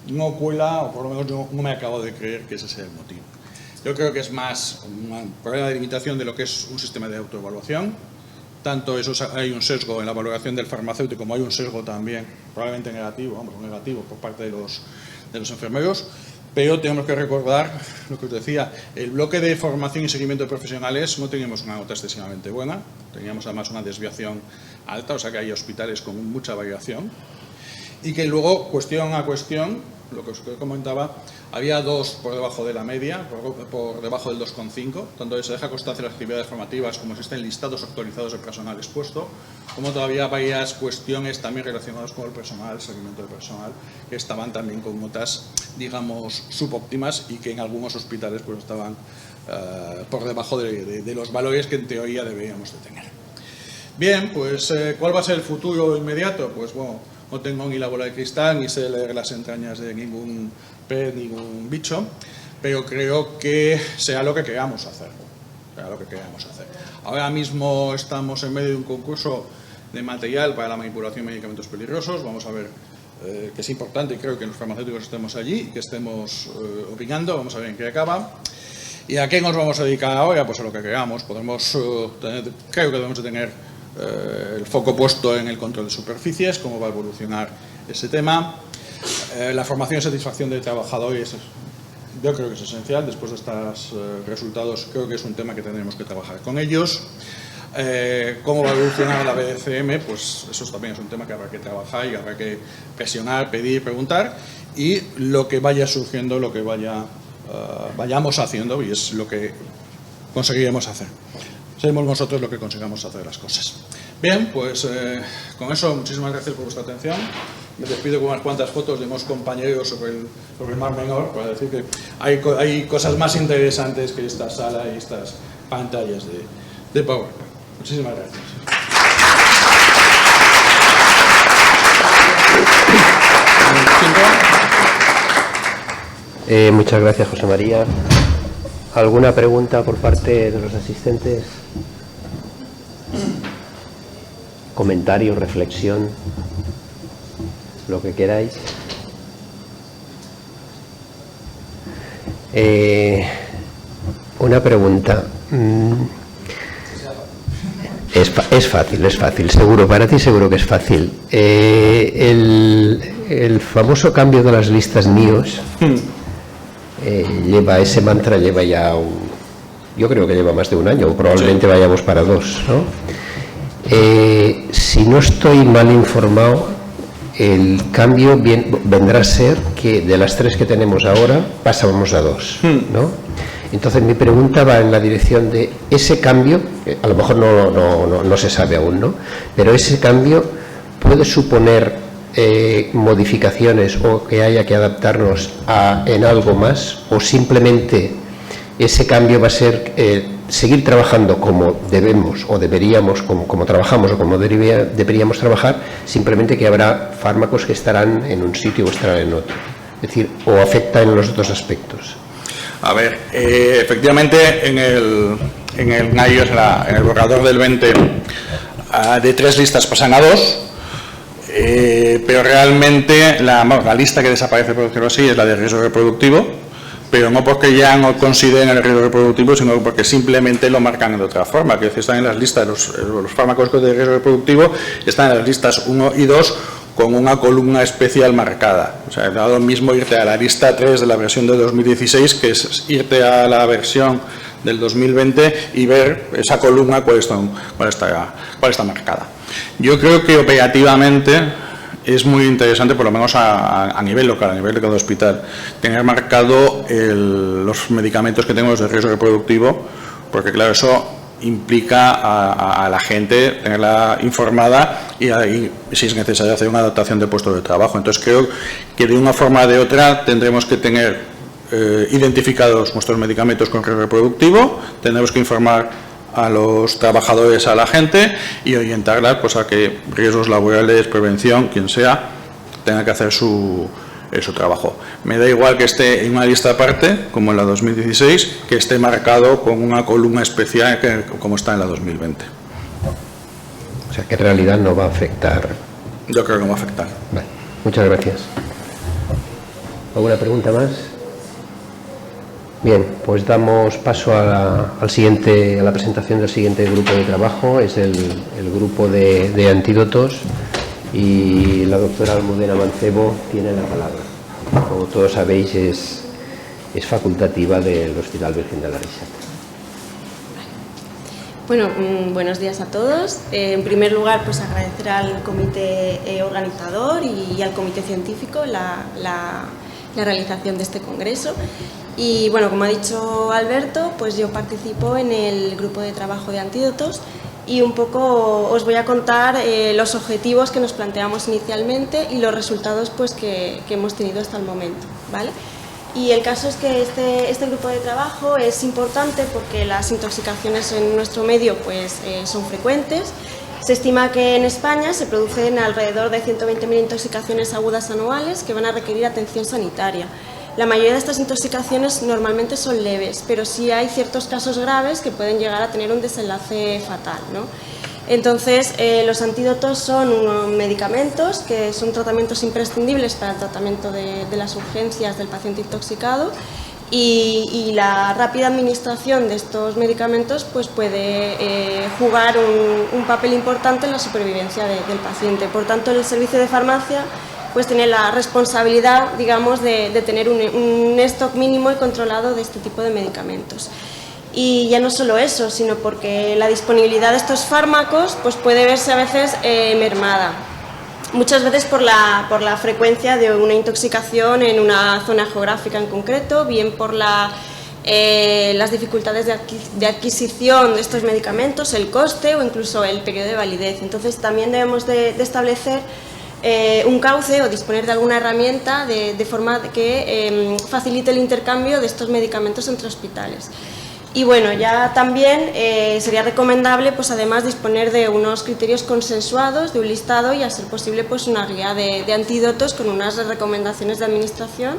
no cuela, o por lo menos yo no me acabo de creer que ese sea el motivo. Yo creo que es más un problema de limitación de lo que es un sistema de autoevaluación. Tanto eso, hay un sesgo en la valoración del farmacéutico, como hay un sesgo también, probablemente negativo, negativo por parte de los enfermeros, pero tenemos que recordar lo que os decía, el bloque de formación y seguimiento de profesionales no teníamos una nota excesivamente buena, teníamos además una desviación alta, o sea que hay hospitales con mucha variación, y que luego, cuestión a cuestión, lo que os comentaba, había 2 por debajo de la media, por debajo del 2,5, tanto se deja constancia de las actividades formativas como existen listados actualizados de personal expuesto, como todavía varias cuestiones también relacionadas con el personal, el seguimiento del personal, que estaban también con notas, digamos, subóptimas y que en algunos hospitales pues estaban por debajo de los valores que en teoría deberíamos de tener. Bien, pues ¿cuál va a ser el futuro inmediato? Pues bueno, no tengo ni la bola de cristal, ni sé leer las entrañas de ningún pez, ningún bicho, pero creo que sea lo que queramos hacer. Ahora mismo estamos en medio de un concurso de material para la manipulación de medicamentos peligrosos. Vamos a ver que es importante y creo que los farmacéuticos estemos allí y que estemos opinando. Vamos a ver en qué acaba. ¿Y a qué nos vamos a dedicar ahora? Pues a lo que queramos. Creo que debemos de tener el foco puesto en el control de superficies, cómo va a evolucionar ese tema. La formación y satisfacción de trabajadores, yo creo que es esencial. Después de estos resultados, creo que es un tema que tendremos que trabajar con ellos. Cómo va a evolucionar la BDCM, pues eso también es un tema que habrá que trabajar y habrá que presionar, pedir, preguntar. Y lo que vaya surgiendo, lo que vayamos haciendo, y es lo que conseguiremos hacer. Seremos nosotros lo que consigamos hacer las cosas. Bien, pues con eso, muchísimas gracias por vuestra atención. Me despido con unas cuantas fotos de unos compañeros sobre el Mar Menor, para decir que hay cosas más interesantes que esta sala y estas pantallas de PowerPoint. Muchísimas gracias. Muchas gracias, José María. ¿Alguna pregunta por parte de los asistentes? Comentario, reflexión, lo que queráis. Una pregunta. Es fácil, seguro. Para ti seguro que es fácil. El famoso cambio de las listas NIOS ese mantra lleva ya yo creo que lleva más de un año, o probablemente vayamos para 2, ¿no? Si no estoy mal informado, el cambio vendrá a ser que de las 3 que tenemos ahora pasamos a 2, ¿no? Entonces mi pregunta va en la dirección de ese cambio, que a lo mejor no se sabe aún, ¿no? Pero ese cambio puede suponer modificaciones o que haya que adaptarnos en algo más, o simplemente ese cambio va a ser seguir trabajando como debemos o deberíamos, como trabajamos o como deberíamos trabajar, simplemente que habrá fármacos que estarán en un sitio o estarán en otro, es decir, o afecta en los otros aspectos. A ver, efectivamente en el NIOS, en el borrador del 20, de 3 listas pasan a 2. Pero realmente la lista que desaparece, por decirlo así, es la de riesgo reproductivo, pero no porque ya no consideren el riesgo reproductivo, sino porque simplemente lo marcan de otra forma, que están en las listas, los fármacos de riesgo reproductivo están en las listas 1 y 2 con una columna especial marcada. O sea, da lo mismo irte a la lista 3 de la versión de 2016 que es irte a la versión del 2020 y ver esa columna cuál está marcada. Yo creo que operativamente es muy interesante, por lo menos a nivel local, a nivel de cada hospital, tener marcado los medicamentos que tenemos de riesgo reproductivo, porque claro, eso implica a la gente tenerla informada y si es necesario hacer una adaptación de puesto de trabajo. Entonces creo que de una forma o de otra tendremos que tener identificados nuestros medicamentos con riesgo reproductivo, tendremos que informar a los trabajadores, a la gente y orientarla pues, a que riesgos laborales, prevención, quien sea, tenga que hacer su trabajo. Me da igual que esté en una lista aparte, como en la 2016, que esté marcado con una columna especial como está en la 2020. O sea que en realidad no va a afectar. Yo creo que no va a afectar. Vale. Muchas gracias. ¿Alguna pregunta más? Bien, pues damos paso a la presentación del siguiente grupo de trabajo. Es el grupo de antídotos y la doctora Almudena Mancebo tiene la palabra. Como todos sabéis, es facultativa del Hospital Virgen de la Risata. Bueno, buenos días a todos. En primer lugar, pues agradecer al comité organizador y al comité científico la realización de este congreso. Y bueno, como ha dicho Alberto, pues yo participo en el grupo de trabajo de antídotos y un poco os voy a contar los objetivos que nos planteamos inicialmente y los resultados pues que hemos tenido hasta el momento, ¿vale? Y el caso es que este grupo de trabajo es importante porque las intoxicaciones en nuestro medio pues, son frecuentes. Se estima que en España se producen alrededor de 120.000 intoxicaciones agudas anuales que van a requerir atención sanitaria. La mayoría de estas intoxicaciones normalmente son leves, pero sí hay ciertos casos graves que pueden llegar a tener un desenlace fatal, ¿no? Entonces, los antídotos son unos medicamentos que son tratamientos imprescindibles para el tratamiento de las urgencias del paciente intoxicado y la rápida administración de estos medicamentos pues, puede jugar un papel importante en la supervivencia del paciente. Por tanto, el servicio de farmacia pues tiene la responsabilidad, digamos, de tener un stock mínimo y controlado de este tipo de medicamentos. Y ya no solo eso, sino porque la disponibilidad de estos fármacos pues puede verse a veces mermada. Muchas veces por la frecuencia de una intoxicación en una zona geográfica en concreto, bien por las dificultades de adquisición de estos medicamentos, el coste o incluso el periodo de validez. Entonces también debemos de establecer un cauce o disponer de alguna herramienta de forma que facilite el intercambio de estos medicamentos entre hospitales. Y bueno, ya también sería recomendable, pues además, disponer de unos criterios consensuados, de un listado y, a ser posible, pues una guía de antídotos con unas recomendaciones de administración,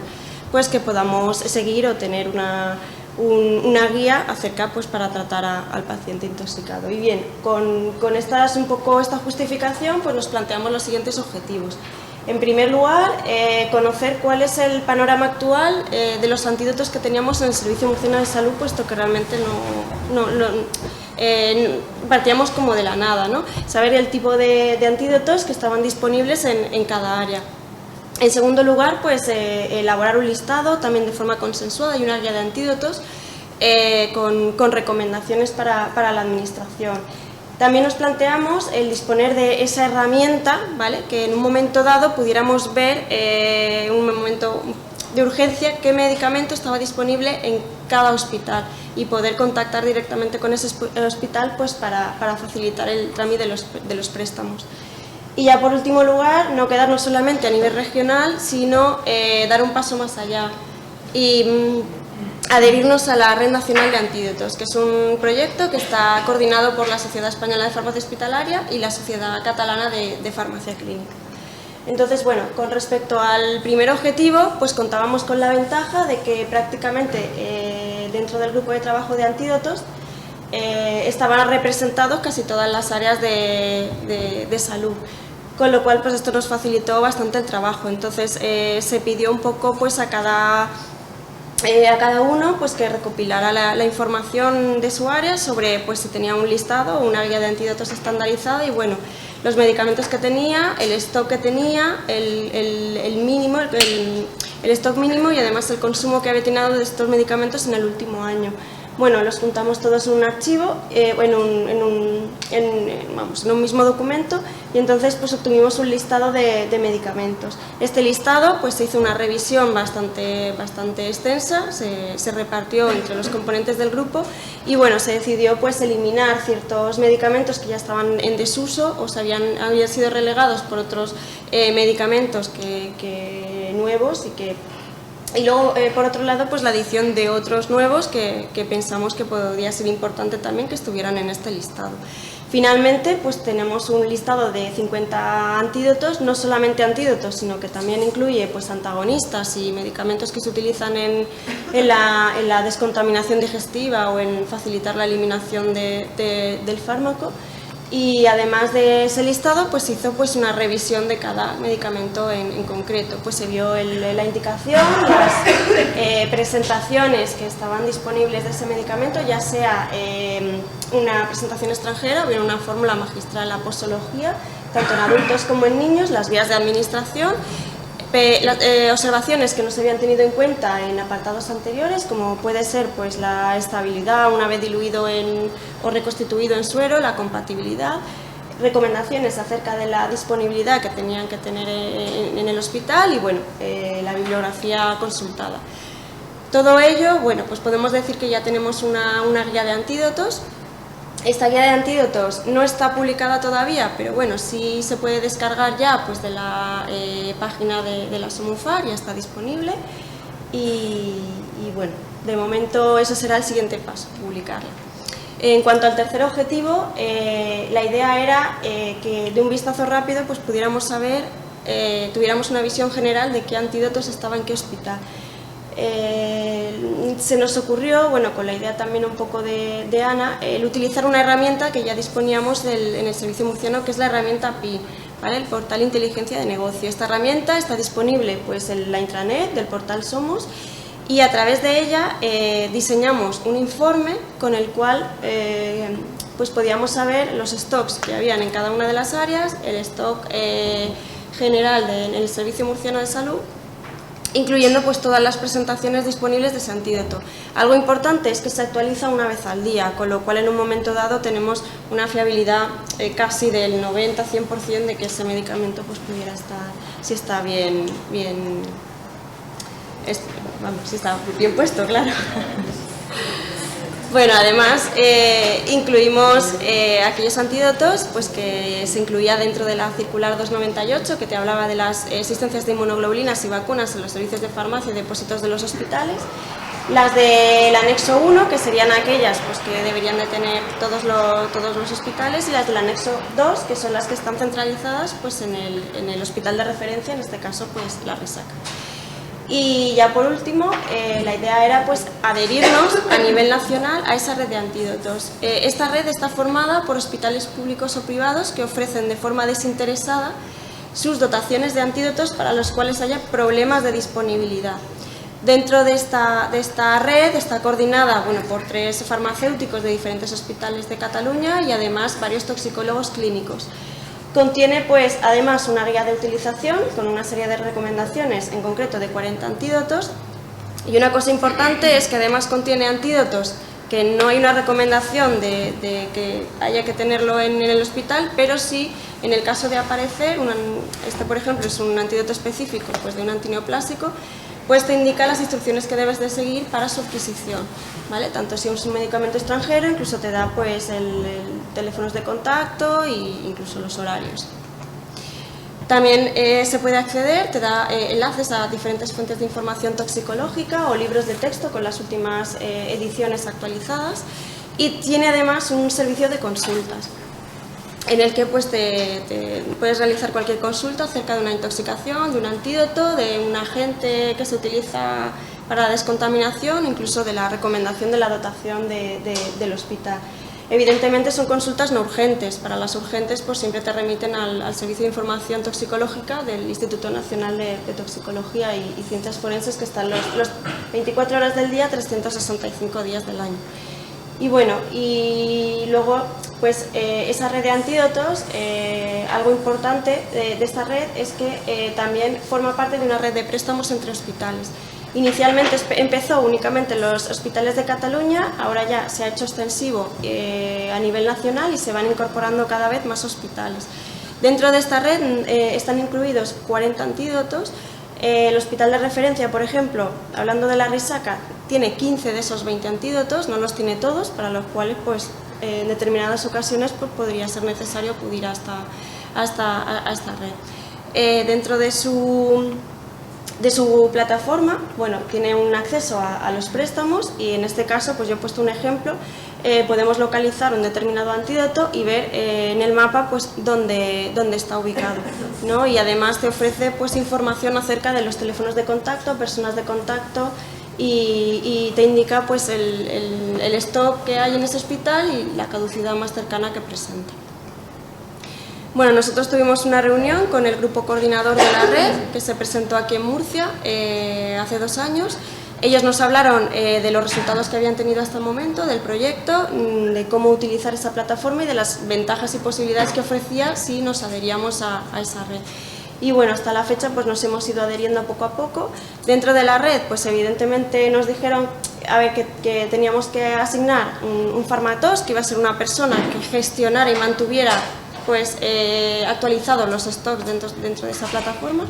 pues que podamos seguir o tener una guía acerca, pues para tratar al paciente intoxicado. Y bien, con esta justificación, pues nos planteamos los siguientes objetivos. En primer lugar, conocer cuál es el panorama actual de los antídotos que teníamos en el Servicio Nacional de Salud, puesto que realmente partíamos como de la nada, ¿no? Saber el tipo de antídotos que estaban disponibles en cada área. En segundo lugar, pues elaborar un listado también de forma consensuada y una guía de antídotos con recomendaciones para la administración. También nos planteamos el disponer de esa herramienta, ¿vale? Que en un momento dado pudiéramos ver, en un momento de urgencia, qué medicamento estaba disponible en cada hospital y poder contactar directamente con ese hospital pues, para facilitar el trámite de los préstamos. Y ya por último lugar, no quedarnos solamente a nivel regional, sino dar un paso más allá y adherirnos a la Red Nacional de Antídotos, que es un proyecto que está coordinado por la Sociedad Española de Farmacia Hospitalaria y la Sociedad Catalana de Farmacia Clínica. Entonces, bueno, con respecto al primer objetivo, pues contábamos con la ventaja de que prácticamente dentro del grupo de trabajo de antídotos estaban representados casi todas las áreas de salud, con lo cual pues esto nos facilitó bastante el trabajo. Entonces se pidió un poco pues a cada a cada uno pues que recopilara la información de su área sobre pues si tenía un listado o una guía de antídotos estandarizada y bueno, los medicamentos que tenía, el stock que tenía, el mínimo, el stock mínimo y además el consumo que había tenido de estos medicamentos en el último año. Bueno, los juntamos todos en un archivo, en un mismo documento y entonces pues obtuvimos un listado de medicamentos. Este listado pues se hizo una revisión bastante extensa, se repartió entre los componentes del grupo y bueno, se decidió pues eliminar ciertos medicamentos que ya estaban en desuso o habían sido relegados por otros medicamentos nuevos y luego, por otro lado, pues la adición de otros nuevos que pensamos que podría ser importante también que estuvieran en este listado. Finalmente, pues tenemos un listado de 50 antídotos, no solamente antídotos, sino que también incluye pues, antagonistas y medicamentos que se utilizan en la descontaminación digestiva o en facilitar la eliminación del fármaco. Y además de ese listado, pues se hizo pues, una revisión de cada medicamento en concreto. Pues se vio la indicación, las presentaciones que estaban disponibles de ese medicamento, ya sea una presentación extranjera o bien una fórmula magistral, la posología, tanto en adultos como en niños, las vías de administración, observaciones que no se habían tenido en cuenta en apartados anteriores, como puede ser pues, la estabilidad una vez diluido o reconstituido en suero, la compatibilidad, recomendaciones acerca de la disponibilidad que tenían que tener en el hospital y bueno, la bibliografía consultada. Todo ello, bueno, pues podemos decir que ya tenemos una guía de antídotos. Esta guía de antídotos no está publicada todavía, pero bueno, sí se puede descargar ya pues, de la página de la SOMUFAR, ya está disponible y bueno, de momento eso será el siguiente paso, publicarla. En cuanto al tercer objetivo, la idea era que de un vistazo rápido pues, pudiéramos saber, tuviéramos una visión general de qué antídotos estaban en qué hospital. Se nos ocurrió, bueno, con la idea también un poco de Ana, el utilizar una herramienta que ya disponíamos en el servicio murciano, que es la herramienta PI, ¿vale? El portal Inteligencia de Negocio. Esta herramienta está disponible pues, en la intranet del portal Somos y a través de ella diseñamos un informe con el cual pues podíamos saber los stocks que habían en cada una de las áreas, el stock general en el Servicio Murciano de Salud, incluyendo pues todas las presentaciones disponibles de ese antídoto. Algo importante es que se actualiza una vez al día, con lo cual en un momento dado tenemos una fiabilidad casi del 90-100% de que ese medicamento pues pudiera estar, si está bien puesto, claro. Bueno, además incluimos aquellos antídotos pues, que se incluía dentro de la circular 298 que te hablaba de las existencias de inmunoglobulinas y vacunas en los servicios de farmacia y depósitos de los hospitales, las del anexo 1 que serían aquellas pues, que deberían de tener todos los hospitales y las del anexo 2 que son las que están centralizadas pues, en el hospital de referencia, en este caso pues, la Risaca. Y ya por último, la idea era pues, adherirnos a nivel nacional a esa red de antídotos. Esta red está formada por hospitales públicos o privados que ofrecen de forma desinteresada sus dotaciones de antídotos para los cuales haya problemas de disponibilidad. Dentro de esta red está coordinada bueno, por 3 farmacéuticos de diferentes hospitales de Cataluña y además varios toxicólogos clínicos. Contiene pues además una guía de utilización con una serie de recomendaciones, en concreto de 40 antídotos y una cosa importante es que además contiene antídotos que no hay una recomendación de que haya que tenerlo en el hospital, pero sí en el caso de aparecer, este por ejemplo es un antídoto específico pues, de un antineoplásico, pues te indica las instrucciones que debes de seguir para su adquisición, ¿vale? Tanto si es un medicamento extranjero, incluso te da pues, teléfonos de contacto e incluso los horarios. También se puede acceder, te da enlaces a diferentes fuentes de información toxicológica o libros de texto con las últimas ediciones actualizadas y tiene además un servicio de consultas en el que pues, te puedes realizar cualquier consulta acerca de una intoxicación, de un antídoto, de un agente que se utiliza para la descontaminación, incluso de la recomendación de la dotación del hospital. Evidentemente son consultas no urgentes. Para las urgentes pues siempre te remiten al Servicio de Información Toxicológica del Instituto Nacional de Toxicología y Ciencias Forenses, que están los 24 horas del día, 365 días del año. Y bueno, y luego pues esa red de antídotos, algo importante de esta red es que también forma parte de una red de préstamos entre hospitales. Inicialmente empezó únicamente en los hospitales de Cataluña, ahora ya se ha hecho extensivo a nivel nacional y se van incorporando cada vez más hospitales. Dentro de esta red están incluidos 40 antídotos. El hospital de referencia, por ejemplo, hablando de la resaca, tiene 15 de esos 20 antídotos, no los tiene todos, para los cuales pues, en determinadas ocasiones pues, podría ser necesario acudir a esta red. Dentro de su plataforma, bueno, tiene un acceso a los préstamos y en este caso, pues yo he puesto un ejemplo, podemos localizar un determinado antídoto y ver en el mapa pues dónde está ubicado, ¿no? Y además te ofrece pues información acerca de los teléfonos de contacto, personas de contacto y te indica pues el stock que hay en ese hospital y la caducidad más cercana que presenta. Bueno, nosotros tuvimos una reunión con el grupo coordinador de la red, que se presentó aquí en Murcia hace 2 años. Ellos nos hablaron de los resultados que habían tenido hasta el momento, del proyecto, de cómo utilizar esa plataforma y de las ventajas y posibilidades que ofrecía si nos adheríamos a esa red. Y bueno, hasta la fecha pues nos hemos ido adheriendo poco a poco. Dentro de la red, pues evidentemente nos dijeron que teníamos que asignar un farmatos, que iba a ser una persona que gestionara y mantuviera pues actualizados los stocks dentro de esa plataforma,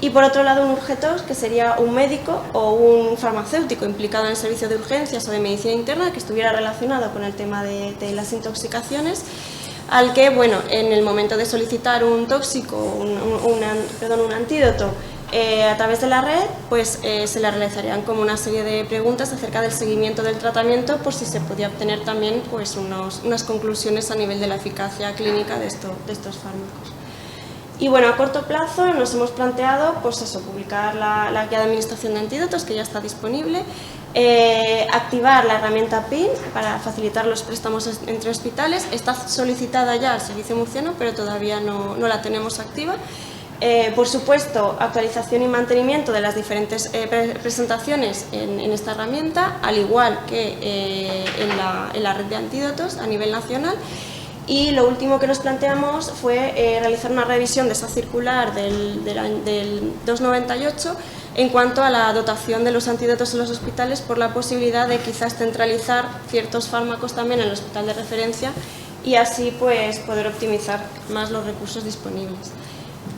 y por otro lado un urgetos, que sería un médico o un farmacéutico implicado en el servicio de urgencias o de medicina interna que estuviera relacionado con el tema de las intoxicaciones, al que, bueno, en el momento de solicitar un tóxico, un antídoto a través de la red, pues se le realizarían como una serie de preguntas acerca del seguimiento del tratamiento, por si se podía obtener también pues unas conclusiones a nivel de la eficacia clínica de estos fármacos. Y bueno, a corto plazo nos hemos planteado pues eso, publicar la guía de administración de antídotos, que ya está disponible, activar la herramienta PIN para facilitar los préstamos entre hospitales. Está solicitada ya al servicio murciano, pero todavía no la tenemos activa. Por supuesto, actualización y mantenimiento de las diferentes presentaciones en esta herramienta, al igual que en la red de antídotos a nivel nacional. Y lo último que nos planteamos fue realizar una revisión de esa circular del 298 en cuanto a la dotación de los antídotos en los hospitales, por la posibilidad de quizás centralizar ciertos fármacos también en el hospital de referencia y así pues poder optimizar más los recursos disponibles.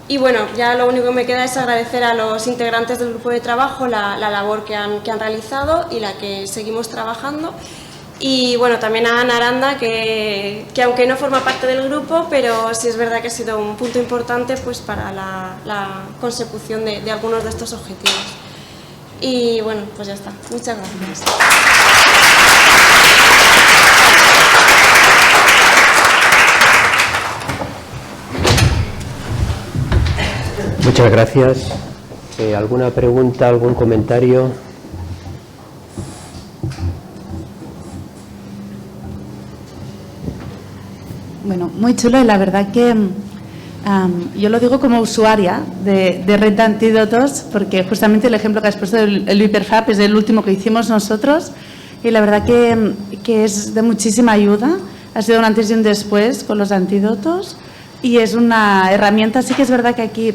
Y bueno, ya lo único que me queda es agradecer a los integrantes del grupo de trabajo la labor que han realizado y la que seguimos trabajando. Y bueno, también a Ana Aranda, que aunque no forma parte del grupo, pero sí es verdad que ha sido un punto importante pues, para la consecución de algunos de estos objetivos. Y bueno, pues ya está. Muchas gracias. Muchas gracias. ¿Alguna pregunta, algún comentario? Bueno, muy chulo y la verdad que yo lo digo como usuaria de red de antídotos, porque justamente el ejemplo que has puesto del ViperFab es el último que hicimos nosotros y la verdad que es de muchísima ayuda. Ha sido un antes y un después con los antídotos y es una herramienta. Sí que es verdad que aquí,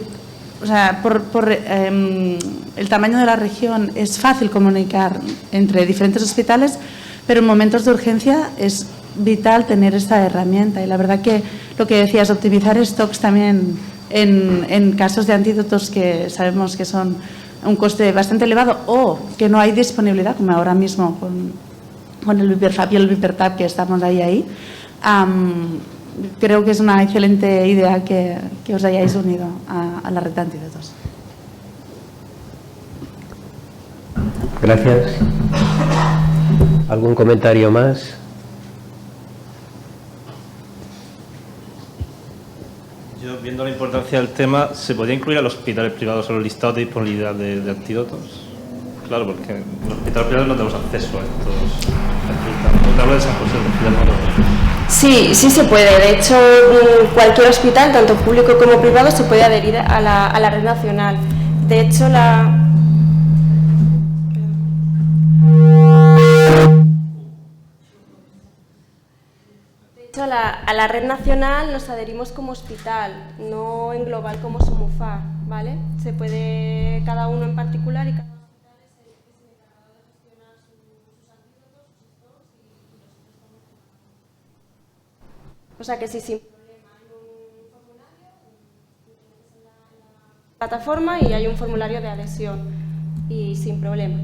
o sea, por el tamaño de la región es fácil comunicar entre diferentes hospitales, pero en momentos de urgencia es vital tener esta herramienta. Y la verdad que lo que decías, optimizar stocks también en casos de antídotos que sabemos que son un coste bastante elevado o que no hay disponibilidad, como ahora mismo con el ViperFab y el ViperTab, que estamos ahí. Creo que es una excelente idea que os hayáis unido a la red de antídotos. Gracias. ¿Algún comentario más? Yo, viendo la importancia del tema, ¿se podría incluir a los hospitales privados en los listados de disponibilidad de antídotos? claro, porque en los hospitales privados no tenemos acceso a estos resultados. Te hablo de San José, del hospital no lo tenemos. Sí, sí se puede. De hecho, cualquier hospital, tanto público como privado, se puede adherir a la red nacional. De hecho, a la red nacional nos adherimos como hospital, no en global como Somufar, ¿vale? Se puede cada uno en particular y cada hospital es el encargado de gestionar sus antídotos, sus stocks y nosotros estamos en. O sea que sí, sin problema, hay un formulario en la plataforma y hay un formulario de adhesión y sin problema.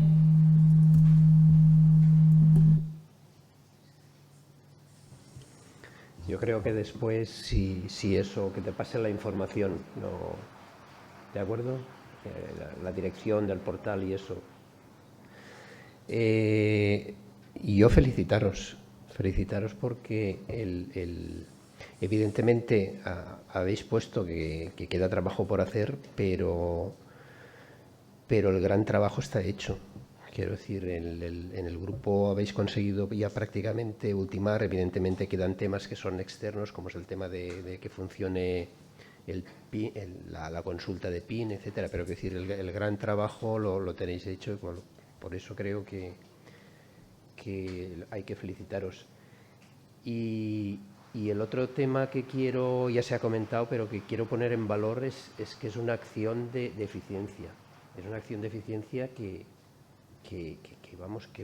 Yo creo que después, si eso, que te pase la información, ¿no? ¿De acuerdo? La dirección del portal y eso. Y yo felicitaros porque evidentemente habéis puesto que queda trabajo por hacer, pero el gran trabajo está hecho. Quiero decir, en el grupo habéis conseguido ya prácticamente ultimar. Evidentemente quedan temas que son externos, como es el tema de que funcione la consulta de PIN, etcétera. Pero quiero decir, el gran trabajo lo tenéis hecho. Por eso creo que hay que felicitaros. Y el otro tema que quiero, ya se ha comentado, pero que quiero poner en valor es que es una acción de eficiencia. Es una acción de eficiencia que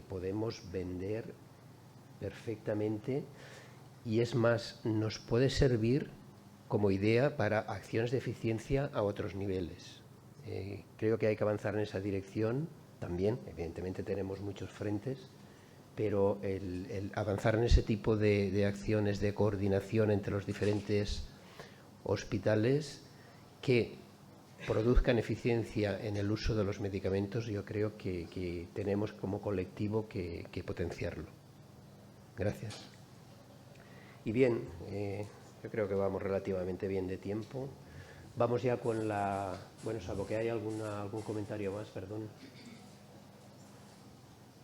podemos vender perfectamente, y es más, nos puede servir como idea para acciones de eficiencia a otros niveles. Creo que hay que avanzar en esa dirección también. Evidentemente tenemos muchos frentes, pero el avanzar en ese tipo de acciones de coordinación entre los diferentes hospitales que produzcan eficiencia en el uso de los medicamentos, yo creo que tenemos como colectivo que potenciarlo. Gracias. Y bien, yo creo que vamos relativamente bien de tiempo. Vamos ya con la... Bueno, salvo que hay algún comentario más, perdón.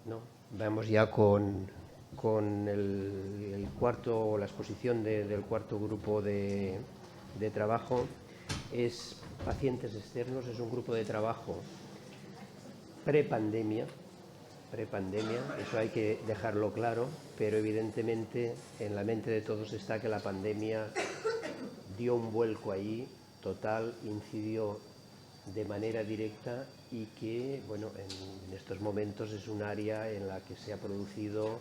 No, vamos ya con el cuarto, la exposición del cuarto grupo de trabajo. Es pacientes externos, es un grupo de trabajo prepandemia, eso hay que dejarlo claro, pero evidentemente en la mente de todos está que la pandemia dio un vuelco ahí total, incidió de manera directa y que, bueno, en estos momentos es un área en la que se ha producido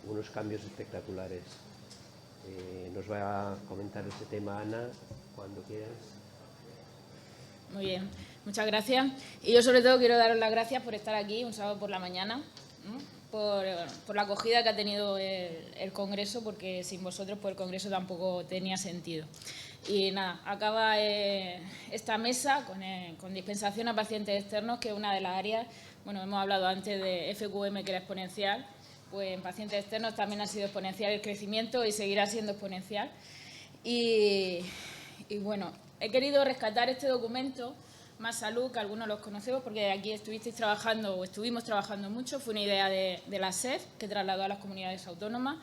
unos cambios espectaculares. Nos va a comentar ese tema Ana, cuando quieras. Muy bien, muchas gracias. Y yo sobre todo quiero daros las gracias por estar aquí un sábado por la mañana, ¿no? por la acogida que ha tenido el Congreso, porque sin vosotros pues el Congreso tampoco tenía sentido. Y nada, acaba esta mesa con dispensación a pacientes externos, que es una de las áreas, bueno, hemos hablado antes de FQM, que era exponencial, pues en pacientes externos también ha sido exponencial el crecimiento y seguirá siendo exponencial. Y bueno, he querido rescatar este documento, Más Salud, que algunos los conocemos porque aquí estuvimos trabajando mucho. Fue una idea de la SED que trasladó a las comunidades autónomas,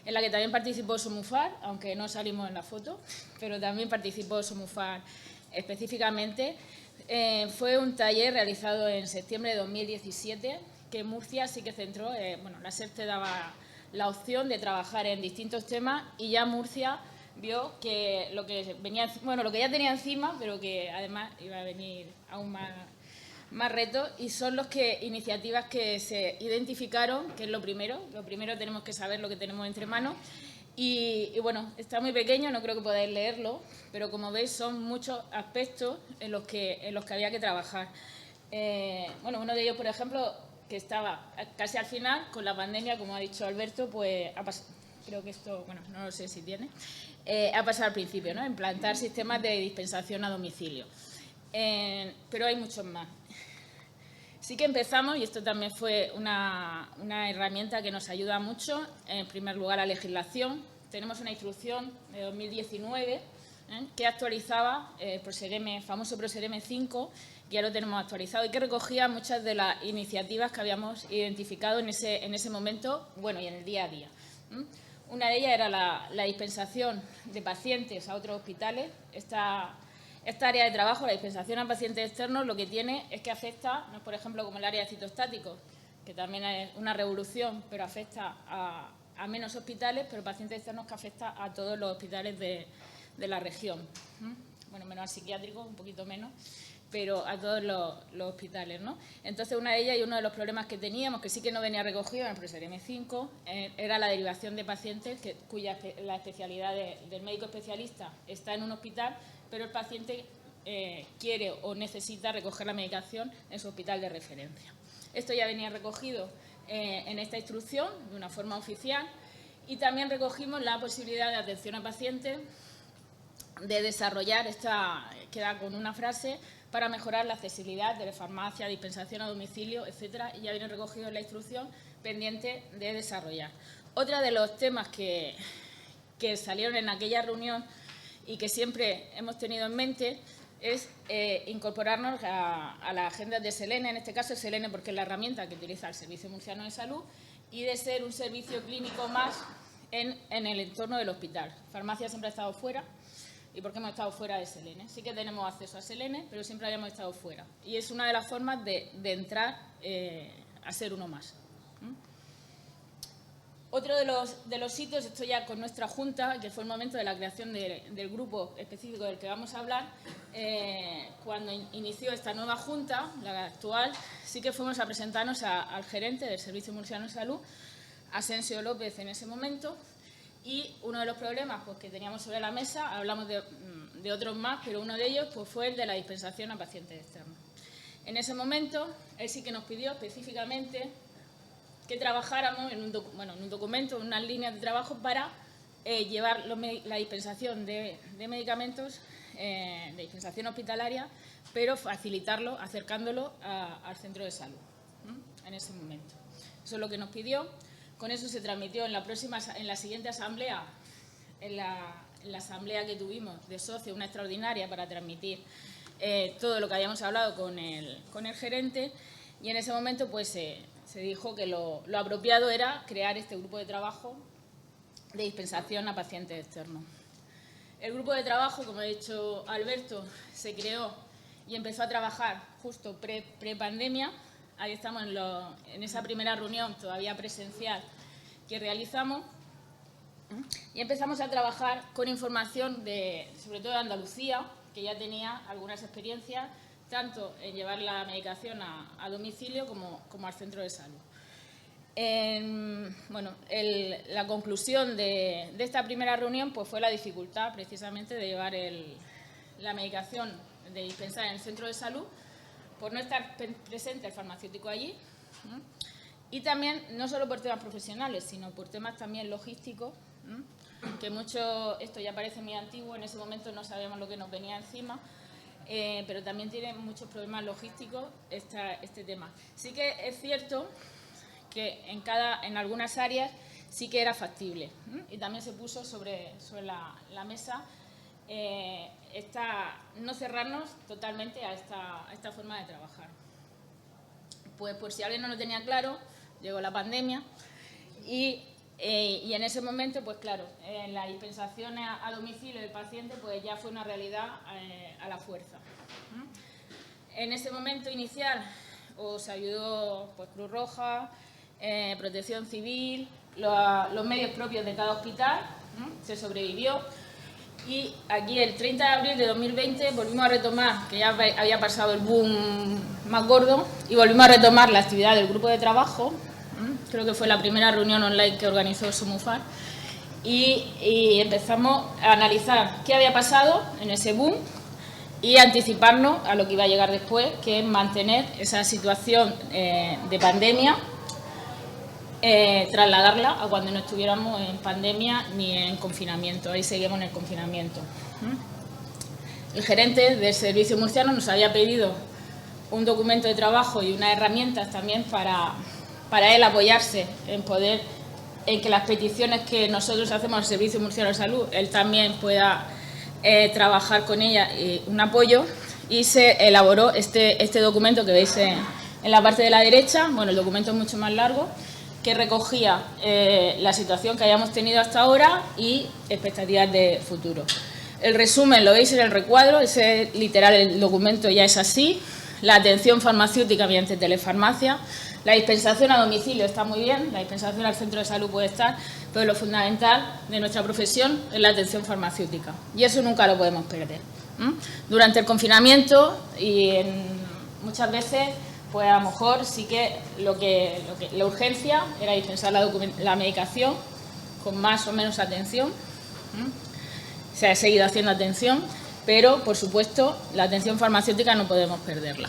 en la que también participó Somufar, aunque no salimos en la foto, pero también participó Somufar específicamente. Fue un taller realizado en septiembre de 2017, que Murcia sí que centró, bueno, la SED te daba la opción de trabajar en distintos temas y ya Murcia vio que lo que ya tenía encima, pero que además iba a venir aún más retos, y son iniciativas que se identificaron, que es lo primero tenemos que saber lo que tenemos entre manos, y bueno, está muy pequeño, no creo que podáis leerlo, pero como veis son muchos aspectos en los que había que trabajar. Bueno, uno de ellos, por ejemplo, que estaba casi al final, con la pandemia, como ha dicho Alberto, pues creo que esto, bueno, no lo sé si tiene, ha pasado al principio, ¿no? Implantar sistemas de dispensación a domicilio. Pero hay muchos más. Sí que empezamos, y esto también fue una herramienta que nos ayuda mucho, en primer lugar la legislación. Tenemos una instrucción de 2019 que actualizaba el famoso Prosereme 5, que ya lo tenemos actualizado y que recogía muchas de las iniciativas que habíamos identificado en ese momento, bueno, y en el día a día. Una de ellas era la dispensación de pacientes a otros hospitales. Esta área de trabajo, la dispensación a pacientes externos, lo que tiene es que afecta, no es por ejemplo como el área de citostáticos, que también es una revolución, pero afecta a menos hospitales, pero pacientes externos que afecta a todos los hospitales de la región. Bueno, menos al psiquiátrico, un poquito menos, pero a todos los hospitales, ¿no? Entonces, una de ellas y uno de los problemas que teníamos, que sí que no venía recogido en el Prosereme 5, era la derivación de pacientes cuya la especialidad del médico especialista está en un hospital, pero el paciente quiere o necesita recoger la medicación en su hospital de referencia. Esto ya venía recogido en esta instrucción de una forma oficial y también recogimos la posibilidad de atención a pacientes de desarrollar queda con una frase para mejorar la accesibilidad de la farmacia, dispensación a domicilio, etcétera, y ya viene recogido en la instrucción pendiente de desarrollar. Otra de los temas que salieron en aquella reunión y que siempre hemos tenido en mente es incorporarnos a las agendas de Selene, en este caso Selene porque es la herramienta que utiliza el Servicio Murciano de Salud, y de ser un servicio clínico más en el entorno del hospital. Farmacia siempre ha estado fuera, y porque hemos estado fuera de Selene. Sí que tenemos acceso a Selene, pero siempre habíamos estado fuera. Y es una de las formas de entrar a ser uno más. Otro de los sitios, esto ya con nuestra Junta, que fue el momento de la creación del grupo específico del que vamos a hablar, cuando inició esta nueva Junta, la actual, sí que fuimos a presentarnos al gerente del Servicio Murciano de Salud, Asensio López en ese momento, y uno de los problemas pues, que teníamos sobre la mesa, hablamos de otros más, pero uno de ellos pues, fue el de la dispensación a pacientes externos. En ese momento, él sí que nos pidió específicamente que trabajáramos en un documento, en unas líneas de trabajo para llevar la dispensación de medicamentos, de dispensación hospitalaria, pero facilitarlo, acercándolo al centro de salud, en ese momento. Eso es lo que nos pidió. Con eso se transmitió en la siguiente asamblea, en la asamblea que tuvimos de socios, una extraordinaria para transmitir todo lo que habíamos hablado con el gerente, y en ese momento pues se dijo que lo apropiado era crear este grupo de trabajo de dispensación a pacientes externos. El grupo de trabajo, como ha dicho Alberto, se creó y empezó a trabajar justo pre-pandemia. Ahí estamos en esa primera reunión todavía presencial que realizamos, y empezamos a trabajar con información sobre todo de Andalucía, que ya tenía algunas experiencias tanto en llevar la medicación a domicilio como al centro de salud. La conclusión de esta primera reunión pues, fue la dificultad precisamente de llevar la medicación de dispensar en el centro de salud, por no estar presente el farmacéutico allí, y también no solo por temas profesionales, sino por temas también logísticos, que esto ya parece muy antiguo, en ese momento no sabíamos lo que nos venía encima, pero también tiene muchos problemas logísticos este tema. Sí que es cierto que en algunas áreas sí que era factible, y también se puso sobre la mesa no cerrarnos totalmente a esta forma de trabajar. Pues por si alguien no lo tenía claro, llegó la pandemia y en ese momento, pues claro, la dispensación a domicilio del paciente pues ya fue una realidad a la fuerza. En ese momento inicial os ayudó pues, Cruz Roja, Protección Civil, los medios propios de cada hospital, se sobrevivió. Y aquí el 30 de abril de 2020 volvimos a retomar, que ya había pasado el boom más gordo, y volvimos a retomar la actividad del grupo de trabajo. Creo que fue la primera reunión online que organizó Somufar, y empezamos a analizar qué había pasado en ese boom y anticiparnos a lo que iba a llegar después, que es mantener esa situación de pandemia, trasladarla a cuando no estuviéramos en pandemia ni en confinamiento. Ahí seguimos en el confinamiento. El gerente del Servicio Murciano nos había pedido un documento de trabajo y unas herramientas también para él apoyarse en que las peticiones que nosotros hacemos al Servicio Murciano de Salud, él también pueda trabajar con ella un apoyo y se elaboró este documento que veis en la parte de la derecha. Bueno, el documento es mucho más largo, que recogía la situación que hayamos tenido hasta ahora y expectativas de futuro. El resumen lo veis en el recuadro, ese literal, el documento ya es así. La atención farmacéutica mediante telefarmacia, la dispensación a domicilio está muy bien, la dispensación al centro de salud puede estar, pero lo fundamental de nuestra profesión es la atención farmacéutica y eso nunca lo podemos perder. Durante el confinamiento y muchas veces, pues a lo mejor sí que la urgencia era dispensar la medicación con más o menos atención. Se ha seguido haciendo atención, pero por supuesto la atención farmacéutica no podemos perderla.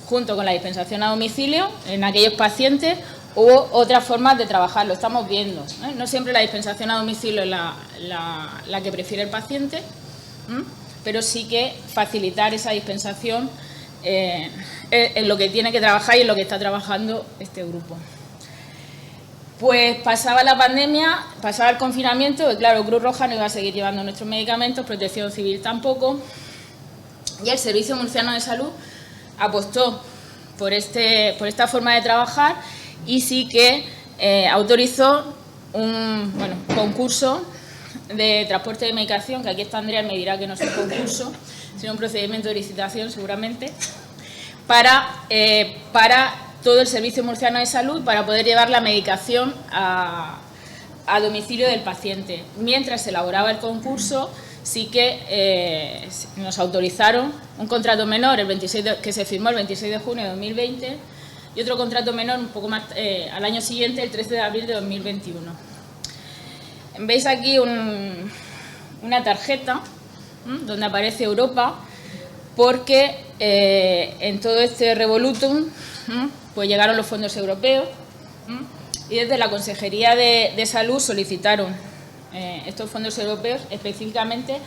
Junto con la dispensación a domicilio, en aquellos pacientes hubo otras formas de trabajar, lo estamos viendo. No siempre la dispensación a domicilio es la que prefiere el paciente, pero sí que facilitar esa dispensación es lo que tiene que trabajar y es lo que está trabajando este grupo. Pues pasaba la pandemia, pasaba el confinamiento, y claro, Cruz Roja no iba a seguir llevando nuestros medicamentos, Protección Civil tampoco, y el Servicio Murciano de Salud apostó por esta forma de trabajar y sí que autorizó un concurso de transporte de medicación, que aquí está Andrea, me dirá que no es un concurso, sino un procedimiento de licitación seguramente, para todo el Servicio Murciano de Salud para poder llevar la medicación a domicilio del paciente. Mientras se elaboraba el concurso, sí que nos autorizaron un contrato menor que se firmó el 26 de junio de 2020 y otro contrato menor un poco más al año siguiente, el 13 de abril de 2021. Veis aquí una tarjeta donde aparece Europa, porque en todo este revolutum pues llegaron los fondos europeos y desde la Consejería de Salud solicitaron estos fondos europeos específicamente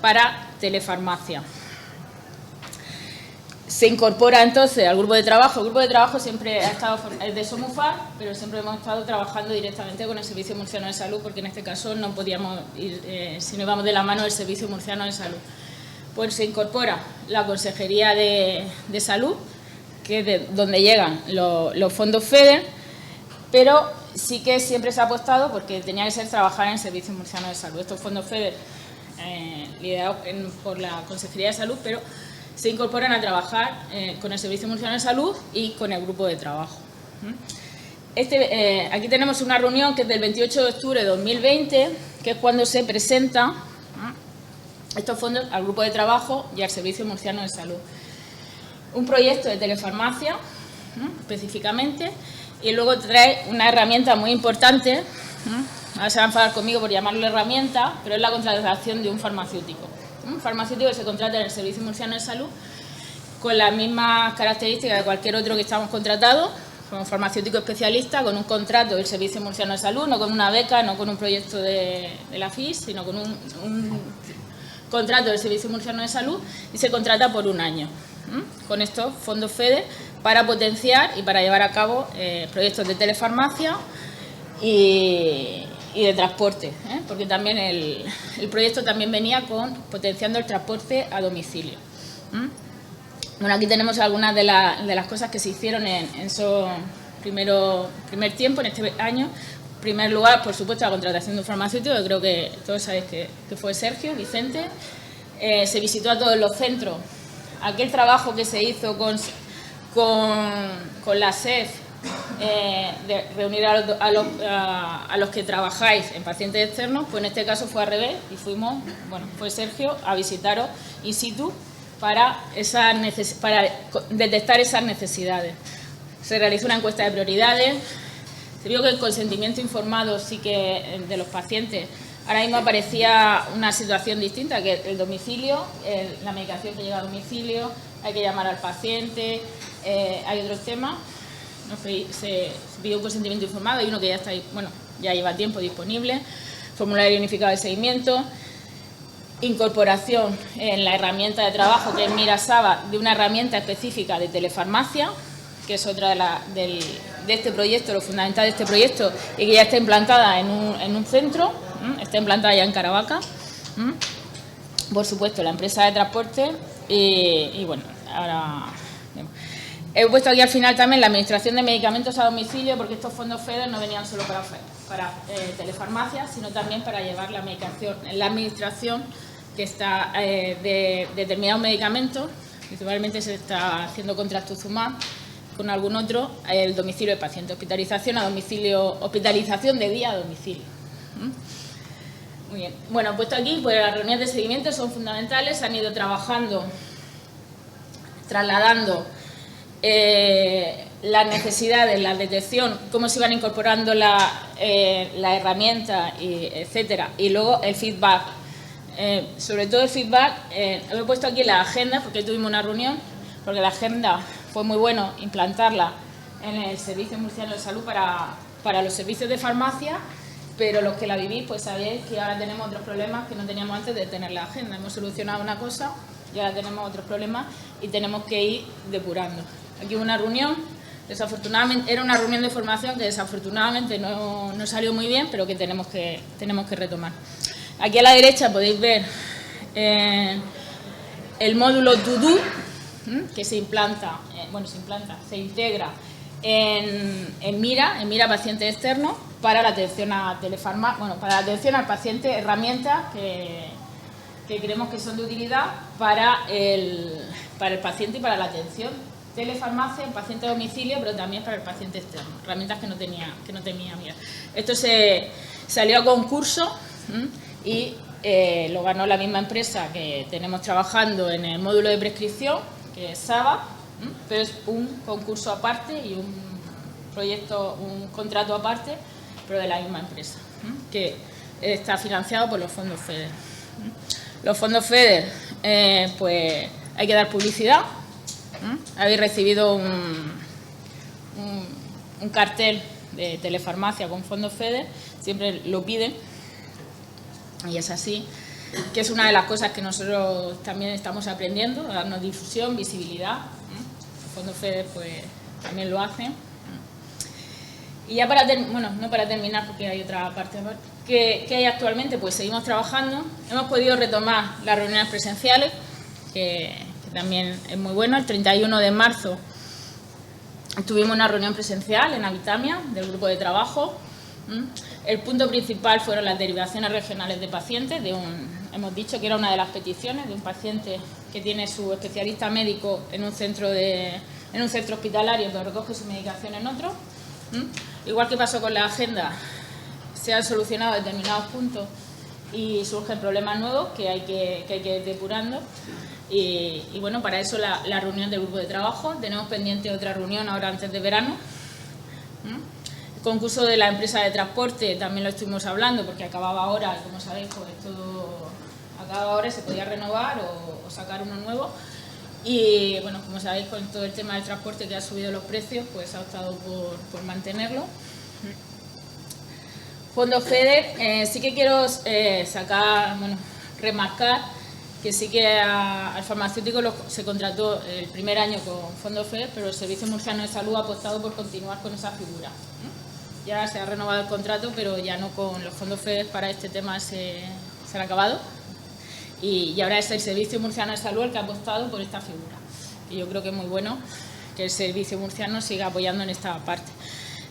para telefarmacia. Se incorpora entonces al grupo de trabajo. El grupo de trabajo siempre ha estado de SOMUFAR, pero siempre hemos estado trabajando directamente con el Servicio Murciano de Salud, porque en este caso no podíamos ir si no íbamos de la mano del Servicio Murciano de Salud. Pues se incorpora la Consejería de Salud, que es de donde llegan los fondos FEDER, pero sí que siempre se ha apostado porque tenía que ser trabajar en el Servicio Murciano de Salud. Estos fondos FEDER, liderados por la Consejería de Salud, pero se incorporan a trabajar con el Servicio Murciano de Salud y con el grupo de trabajo. Aquí tenemos una reunión que es del 28 de octubre de 2020, que es cuando se presenta estos fondos al grupo de trabajo y al Servicio Murciano de Salud. Un proyecto de telefarmacia, específicamente, y luego trae una herramienta muy importante, ahora se van a enfadar conmigo por llamarlo herramienta, pero es la contratación de un farmacéutico. Un farmacéutico que se contrata en el Servicio Murciano de Salud con las mismas características de cualquier otro que estamos contratados, como farmacéutico especialista, con un contrato del Servicio Murciano de Salud, no con una beca, no con un proyecto de la FIS, sino con un contrato del Servicio Murciano de Salud, y se contrata por un año con estos fondos FEDER para potenciar y para llevar a cabo proyectos de telefarmacia y de transporte, porque también el proyecto también venía potenciando el transporte a domicilio. Bueno, aquí tenemos algunas de las cosas que se hicieron en su primer tiempo, en este año. En primer lugar, por supuesto, la contratación de un farmacéutico, que creo que todos sabéis que fue Sergio Vicente. Se visitó a todos los centros. Aquel trabajo que se hizo con la SEF, de reunir a los que trabajáis en pacientes externos, pues en este caso fue al revés y fue Sergio a visitaros in situ para detectar esas necesidades. Se realizó una encuesta de prioridades, se vio que el consentimiento informado sí que de los pacientes, ahora mismo aparecía una situación distinta, que el domicilio, la medicación que llega a domicilio, hay que llamar al paciente, hay otros temas. Se pidió un consentimiento informado, hay uno que ya está, ya lleva tiempo disponible, formulario unificado de seguimiento, incorporación en la herramienta de trabajo que es Mirasaba de una herramienta específica de telefarmacia, que es otra de este proyecto, lo fundamental de este proyecto, y que ya está implantada en un centro, está implantada ya en Caravaca. por supuesto, la empresa de transporte y bueno, ahora vemos. He puesto aquí al final también la administración de medicamentos a domicilio, porque estos fondos FEDER no venían solo para telefarmacias, sino también para llevar la medicación, la administración que está de determinados medicamentos. Principalmente se está haciendo con trastuzumab, con algún otro, el domicilio de paciente, hospitalización a domicilio, hospitalización de día a domicilio. Muy bien. Bueno, puesto aquí, pues las reuniones de seguimiento son fundamentales, se han ido trabajando, trasladando las necesidades, la detección, cómo se iban incorporando la herramienta, etcétera, y luego el feedback. Sobre todo el feedback, lo he puesto aquí en la agenda porque tuvimos una reunión, porque la agenda fue muy bueno implantarla en el Servicio Murciano de Salud para los servicios de farmacia, pero los que la vivís pues sabéis que ahora tenemos otros problemas que no teníamos antes de tener la agenda. Hemos solucionado una cosa y ahora tenemos otros problemas y tenemos que ir depurando. Aquí hubo una reunión, desafortunadamente era una reunión de formación que desafortunadamente no salió muy bien, pero que tenemos que retomar. Aquí a la derecha podéis ver el módulo ToDo, que se integra en Mira paciente externo para la atención a para la atención al paciente, herramientas que creemos que son de utilidad para el paciente y para la atención. Telefarmacia, el paciente a domicilio, pero también para el paciente externo, herramientas que no tenía Mira. Esto se salió a concurso y lo ganó la misma empresa que tenemos trabajando en el módulo de prescripción, que es Saba, pero es un concurso aparte y un proyecto, un contrato aparte, pero de la misma empresa, que está financiado por los fondos FEDER. Los fondos FEDER, pues hay que dar publicidad. Habéis recibido un cartel de telefarmacia con fondos FEDER, siempre lo piden. Y es así, que es una de las cosas que nosotros también estamos aprendiendo, a darnos difusión, visibilidad. Los fondos FEDER pues también lo hacen. Y ya no para terminar, porque hay otra parte que hay actualmente, pues seguimos trabajando. Hemos podido retomar las reuniones presenciales, que también es muy bueno. El 31 de marzo tuvimos una reunión presencial en Avitamia, del grupo de trabajo. El punto principal fueron las derivaciones regionales de pacientes. Hemos dicho que era una de las peticiones de un paciente que tiene su especialista médico en un centro hospitalario, pero recoge su medicación en otro. Igual que pasó con la agenda, se han solucionado determinados puntos y surgen problemas nuevos que hay que ir depurando. Y bueno, para eso la reunión del grupo de trabajo. Tenemos pendiente otra reunión ahora antes de verano. El concurso de la empresa de transporte también lo estuvimos hablando porque acababa ahora, y como sabéis, pues todo acababa ahora y se podía renovar o sacar uno nuevo. Y bueno, como sabéis, con todo el tema del transporte que ha subido los precios, pues ha optado por mantenerlo. Fondos FEDER, sí que quiero remarcar que sí que al farmacéutico se contrató el primer año con fondos FEDER, pero el Servicio Murciano de Salud ha apostado por continuar con esa figura. Ya se ha renovado el contrato, pero ya no con los fondos FEDER. Para este tema se han acabado. Y ahora es el Servicio Murciano de Salud el que ha apostado por esta figura. Y yo creo que es muy bueno que el Servicio Murciano siga apoyando en esta parte.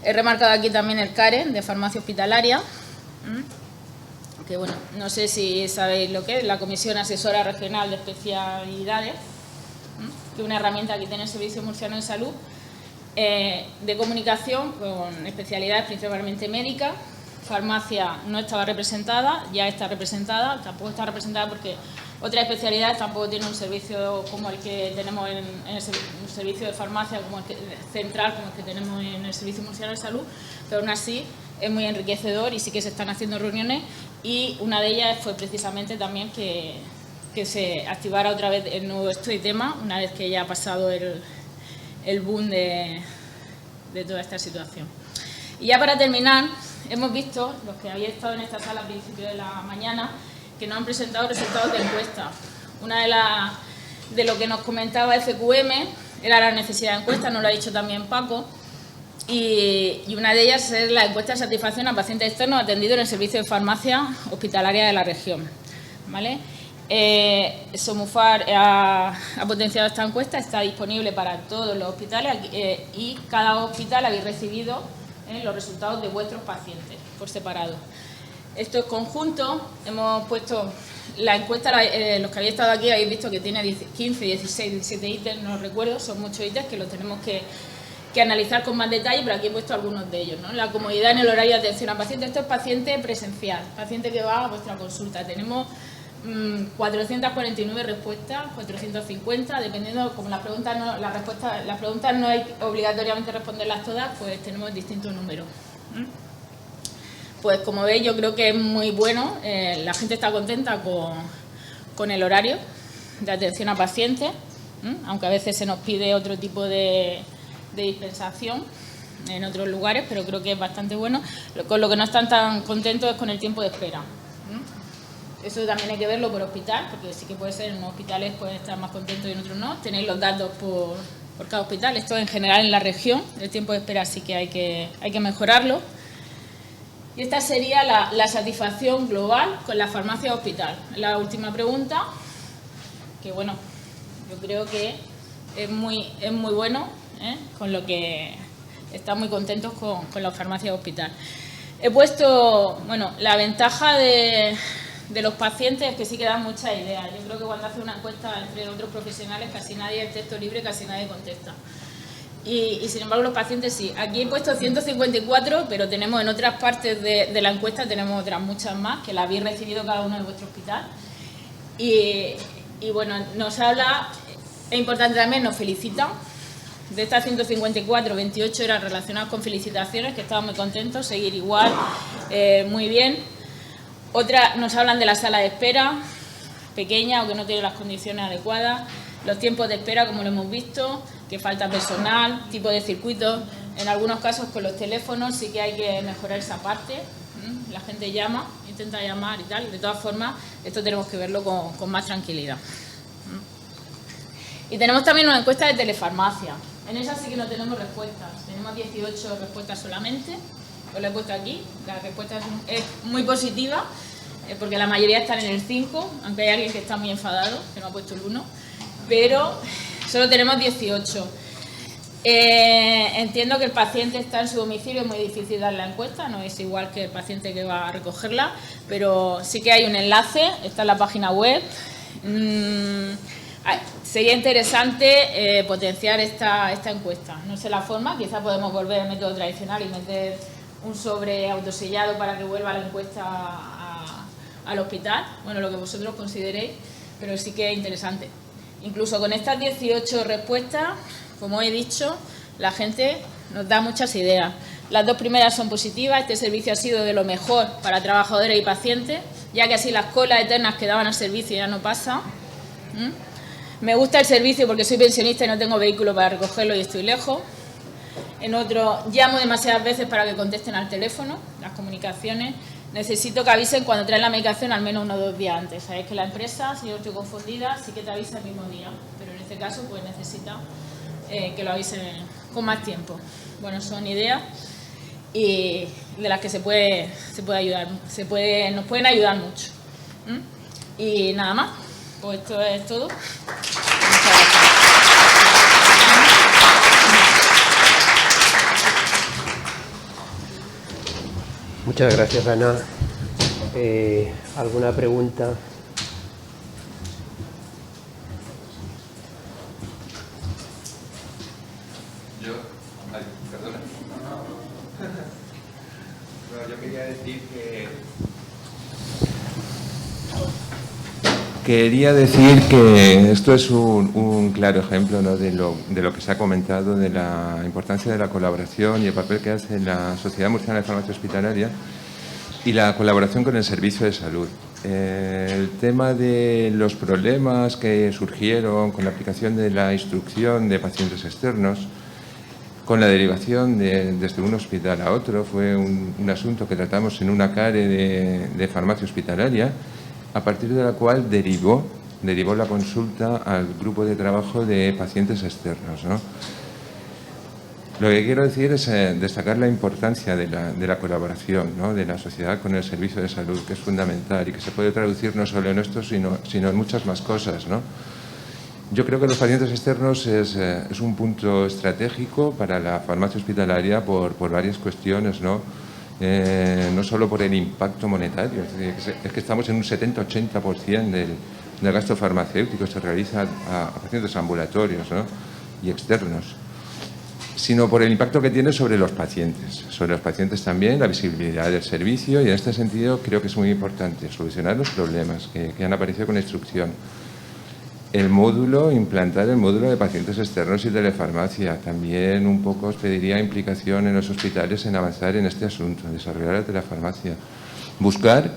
He remarcado aquí también el CARE, de farmacia hospitalaria, que bueno, no sé si sabéis lo que es, la Comisión Asesora Regional de Especialidades, que es una herramienta que tiene el Servicio Murciano de Salud, de comunicación con especialidades principalmente médicas. Farmacia no estaba representada, ya está representada, tampoco está representada porque otras especialidades tampoco tienen un servicio como el que tenemos un servicio de farmacia como el que, central como el que tenemos en el Servicio Murciano de Salud, pero aún así es muy enriquecedor y sí que se están haciendo reuniones, y una de ellas fue precisamente también que se activara otra vez el nuevo tema una vez que ya ha pasado el boom de toda esta situación. Y ya para terminar, hemos visto, los que habéis estado en esta sala a principios de la mañana, que nos han presentado resultados de encuesta. Una de lo que nos comentaba FQM era la necesidad de encuesta, nos lo ha dicho también Paco, y una de ellas es la encuesta de satisfacción a pacientes externos atendidos en el servicio de farmacia hospitalaria de la región, ¿vale? Somufar ha potenciado esta encuesta, está disponible para todos los hospitales y cada hospital habéis recibido los resultados de vuestros pacientes por separado. Esto es conjunto, hemos puesto la encuesta, los que habéis estado aquí habéis visto que tiene 15, 16, 17 ítems, no recuerdo, son muchos ítems que los tenemos que analizar con más detalle, pero aquí he puesto algunos de ellos, ¿no? La comodidad en el horario de atención al paciente, esto es paciente presencial, paciente que va a vuestra consulta. Tenemos 449 respuestas, 450, dependiendo, como las preguntas no hay obligatoriamente responderlas todas, pues tenemos distintos números. Pues como veis, yo creo que es muy bueno, la gente está contenta con el horario de atención a pacientes, aunque a veces se nos pide otro tipo de dispensación en otros lugares, pero creo que es bastante bueno. Con lo que no están tan contentos es con el tiempo de espera. Eso también hay que verlo por hospital, porque sí que puede ser, en unos hospitales pueden estar más contentos y en otros no. Tenéis los datos por cada hospital. Esto en general en la región, el tiempo de espera sí que hay que mejorarlo. Y esta sería la satisfacción global con la farmacia hospital. La última pregunta, que bueno, yo creo que es muy bueno, con lo que están muy contentos con la farmacia hospital. He puesto, bueno, la ventaja de los pacientes es que sí que dan muchas ideas. Yo creo que cuando hace una encuesta entre otros profesionales, casi nadie, el texto libre, casi nadie contesta. Y sin embargo los pacientes sí. Aquí he puesto 154, pero tenemos en otras partes de la encuesta, tenemos otras muchas más, que las habéis recibido cada uno de vuestro hospital. Y bueno, nos habla, es importante también, nos felicitan. De estas 154, 28 eran relacionadas con felicitaciones, que estaban muy contentos, seguir igual, muy bien. Otras nos hablan de la sala de espera, pequeña o que no tiene las condiciones adecuadas, los tiempos de espera, como lo hemos visto, que falta personal, tipo de circuitos. En algunos casos con los teléfonos sí que hay que mejorar esa parte. La gente llama, intenta llamar y tal. De todas formas, esto tenemos que verlo con más tranquilidad. Y tenemos también una encuesta de telefarmacia. En esa sí que no tenemos respuestas. Tenemos 18 respuestas solamente. Os la he puesto aquí. La respuesta es muy positiva, porque la mayoría están en el 5, aunque hay alguien que está muy enfadado, que no ha puesto el 1. Pero solo tenemos 18. Entiendo que el paciente está en su domicilio, es muy difícil dar la encuesta, no es igual que el paciente que va a recogerla, pero sí que hay un enlace, está en la página web. Sería interesante potenciar esta encuesta. No sé la forma, quizá podemos volver al método tradicional y meter un sobre autosellado para que vuelva la encuesta al hospital, bueno, lo que vosotros consideréis, pero sí que es interesante. Incluso con estas 18 respuestas, como he dicho, la gente nos da muchas ideas. Las dos primeras son positivas, este servicio ha sido de lo mejor para trabajadores y pacientes, ya que así las colas eternas que daban al servicio ya no pasan. Me gusta el servicio porque soy pensionista y no tengo vehículo para recogerlo y estoy lejos. En otro, llamo demasiadas veces para que contesten al teléfono, las comunicaciones. Necesito que avisen cuando traen la medicación al menos 1 o 2 días antes. Sabéis que la empresa, si yo estoy confundida, sí que te avisa el mismo día, pero en este caso pues necesita que lo avisen con más tiempo. Bueno, son ideas y de las que se puede ayudar, nos pueden ayudar mucho. Y nada más, pues esto es todo. Muchas gracias, Ana. ¿Alguna pregunta? Perdona. Bueno, yo quería decir que esto es un claro ejemplo, ¿no?, de lo que se ha comentado, de la importancia de la colaboración y el papel que hace la Sociedad Murciana de Farmacia Hospitalaria y la colaboración con el servicio de salud. El tema de los problemas que surgieron con la aplicación de la instrucción de pacientes externos, con la derivación desde un hospital a otro, fue un asunto que tratamos en una CARE de farmacia hospitalaria, a partir de la cual derivó la consulta al grupo de trabajo de pacientes externos, ¿no? Lo que quiero decir es destacar la importancia de la colaboración, ¿no?, de la sociedad con el servicio de salud, que es fundamental y que se puede traducir no solo en esto, sino en muchas más cosas, ¿no? Yo creo que los pacientes externos es un punto estratégico para la farmacia hospitalaria por varias cuestiones, ¿no? No solo por el impacto monetario, es que estamos en un 70-80% del gasto farmacéutico se realiza a pacientes ambulatorios, ¿no?, y externos, sino por el impacto que tiene sobre los pacientes también, la visibilidad del servicio, y en este sentido creo que es muy importante solucionar los problemas que han aparecido con la instrucción. Implantar el módulo de pacientes externos y telefarmacia. También un poco os pediría implicación en los hospitales en avanzar en este asunto, desarrollar la telefarmacia. Buscar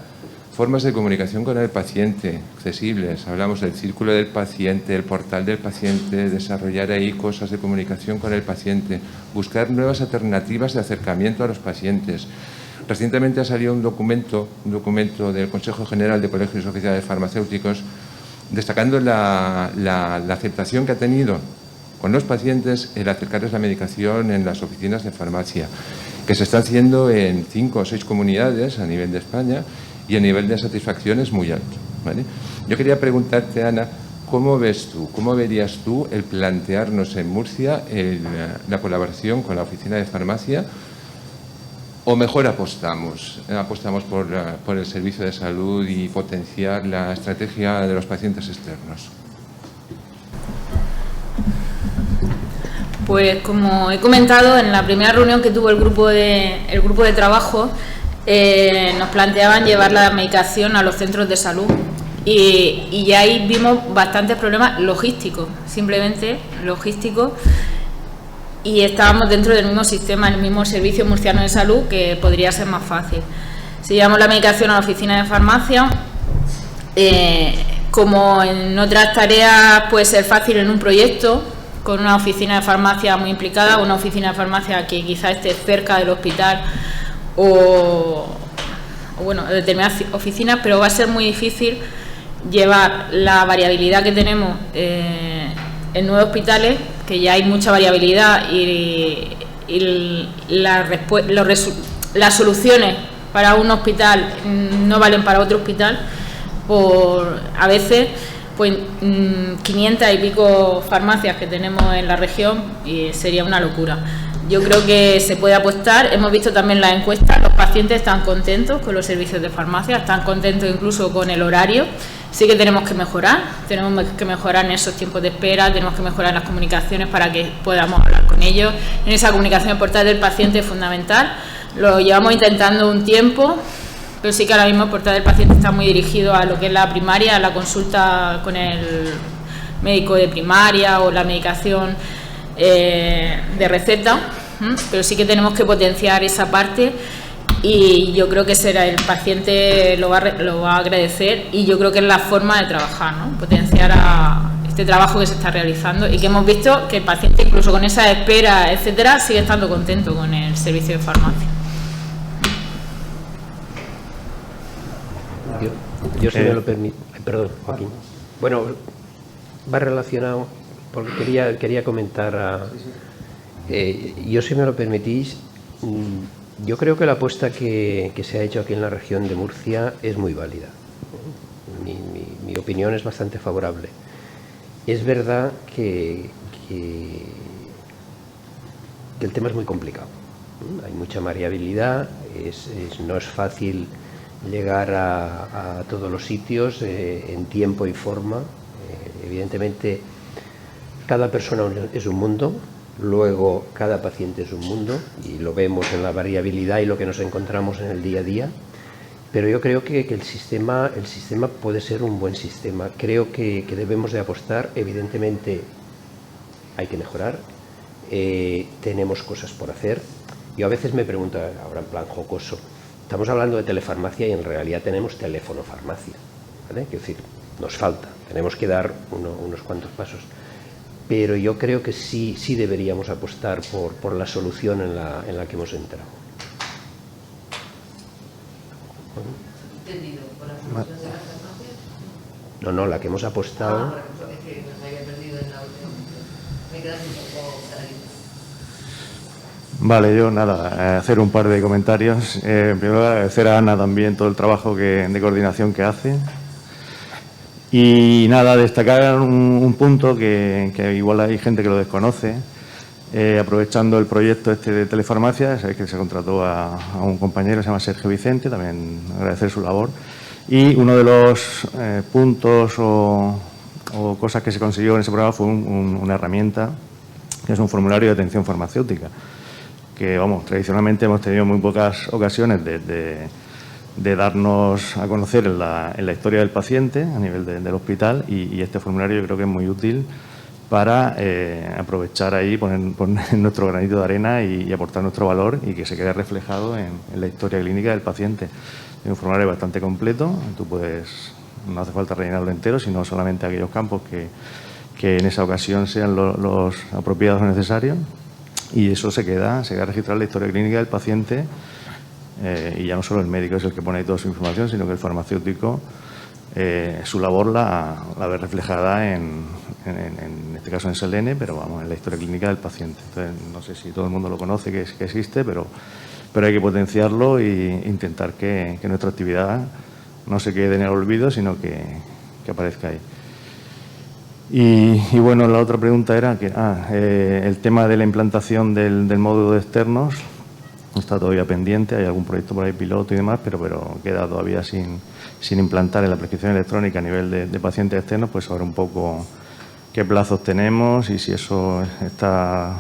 formas de comunicación con el paciente accesibles. Hablamos del círculo del paciente, el portal del paciente, desarrollar ahí cosas de comunicación con el paciente, buscar nuevas alternativas de acercamiento a los pacientes. Recientemente ha salido un documento del Consejo General de Colegios y Sociedades Farmacéuticos destacando la aceptación que ha tenido con los pacientes el acercarles la medicación en las oficinas de farmacia, que se está haciendo en 5 o 6 comunidades a nivel de España, y el nivel de satisfacción es muy alto, ¿vale? Yo quería preguntarte, Ana, ¿cómo verías tú el plantearnos en Murcia la colaboración con la oficina de farmacia? ¿O mejor apostamos por el servicio de salud y potenciar la estrategia de los pacientes externos? Pues como he comentado, en la primera reunión que tuvo el grupo de trabajo, nos planteaban llevar la medicación a los centros de salud y ya ahí vimos bastantes problemas logísticos, simplemente logísticos, y estábamos dentro del mismo sistema, el mismo servicio murciano de salud, que podría ser más fácil. Si llevamos la medicación a la oficina de farmacia, como en otras tareas puede ser fácil en un proyecto, con una oficina de farmacia muy implicada, una oficina de farmacia que quizás esté cerca del hospital o bueno, determinadas oficinas, pero va a ser muy difícil llevar la variabilidad que tenemos en 9 hospitales, que ya hay mucha variabilidad, y las soluciones para un hospital no valen para otro hospital, a veces pues 500 y pico farmacias que tenemos en la región, y sería una locura. Yo creo que se puede apostar. Hemos visto también las encuestas, los pacientes están contentos con los servicios de farmacia, están contentos incluso con el horario. Sí que tenemos que mejorar en esos tiempos de espera, tenemos que mejorar las comunicaciones para que podamos hablar con ellos. En esa comunicación el portal del paciente es fundamental, lo llevamos intentando un tiempo, pero sí que ahora mismo el portal del paciente está muy dirigido a lo que es la primaria, a la consulta con el médico de primaria o la medicación de receta, pero sí que tenemos que potenciar esa parte, y yo creo que el paciente lo va a agradecer, y yo creo que es la forma de trabajar, ¿no? Potenciar este trabajo que se está realizando, y que hemos visto que el paciente, incluso con esa espera, etcétera, sigue estando contento con el servicio de farmacia. Yo si me lo permito, perdón, Joaquín. Bueno, va relacionado, porque quería comentar, yo si me lo permitís, yo creo que la apuesta que se ha hecho aquí en la región de Murcia es muy válida. Mi opinión es bastante favorable. Es verdad que el tema es muy complicado. Hay mucha variabilidad, no es fácil llegar a todos los sitios en tiempo y forma. Evidentemente, cada persona es un mundo, luego cada paciente es un mundo, y lo vemos en la variabilidad y lo que nos encontramos en el día a día, pero yo creo que el sistema puede ser un buen sistema. Creo que debemos de apostar. Evidentemente hay que mejorar, tenemos cosas por hacer. Yo a veces me pregunto, ahora en plan jocoso, estamos hablando de telefarmacia y en realidad tenemos teléfono farmacia, ¿vale? Es decir, nos falta, tenemos que dar unos cuantos pasos, pero yo creo que sí deberíamos apostar por la solución en la que hemos entrado. ¿Entendido? ¿Por la solución de las farmacias? No, la que hemos apostado. Es que nos había perdido en la última. Me quedas un poco paralizado. Vale, yo nada, hacer un par de comentarios. Primero agradecer a Ana también todo el trabajo de coordinación que hace. Y nada, destacar un punto que igual hay gente que lo desconoce. Aprovechando el proyecto este de telefarmacia, sabéis que se contrató a un compañero, se llama Sergio Vicente, también agradecer su labor. Y uno de los puntos o cosas que se consiguió en ese programa fue una herramienta, que es un formulario de atención farmacéutica, que vamos, tradicionalmente hemos tenido muy pocas ocasiones de darnos a conocer en la historia del paciente a nivel del hospital, y este formulario yo creo que es muy útil para aprovechar ahí, poner nuestro granito de arena y aportar nuestro valor y que se quede reflejado en la historia clínica del paciente. Es un formulario bastante completo, tú no hace falta rellenarlo entero, sino solamente aquellos campos que en esa ocasión sean los apropiados o necesarios, y eso se queda registrado en la historia clínica del paciente, y ya no solo el médico es el que pone ahí toda su información, sino que el farmacéutico su labor la ve reflejada en este caso en Selene, pero vamos, en la historia clínica del paciente. Entonces, no sé si todo el mundo lo conoce, que existe, pero hay que potenciarlo e intentar que nuestra actividad no se quede en el olvido, sino que aparezca ahí. Y bueno, la otra pregunta era el tema de la implantación del módulo de externos está todavía pendiente, hay algún proyecto por ahí piloto y demás, pero queda todavía sin implantar en la prescripción electrónica a nivel de pacientes externos, pues saber un poco qué plazos tenemos y si eso está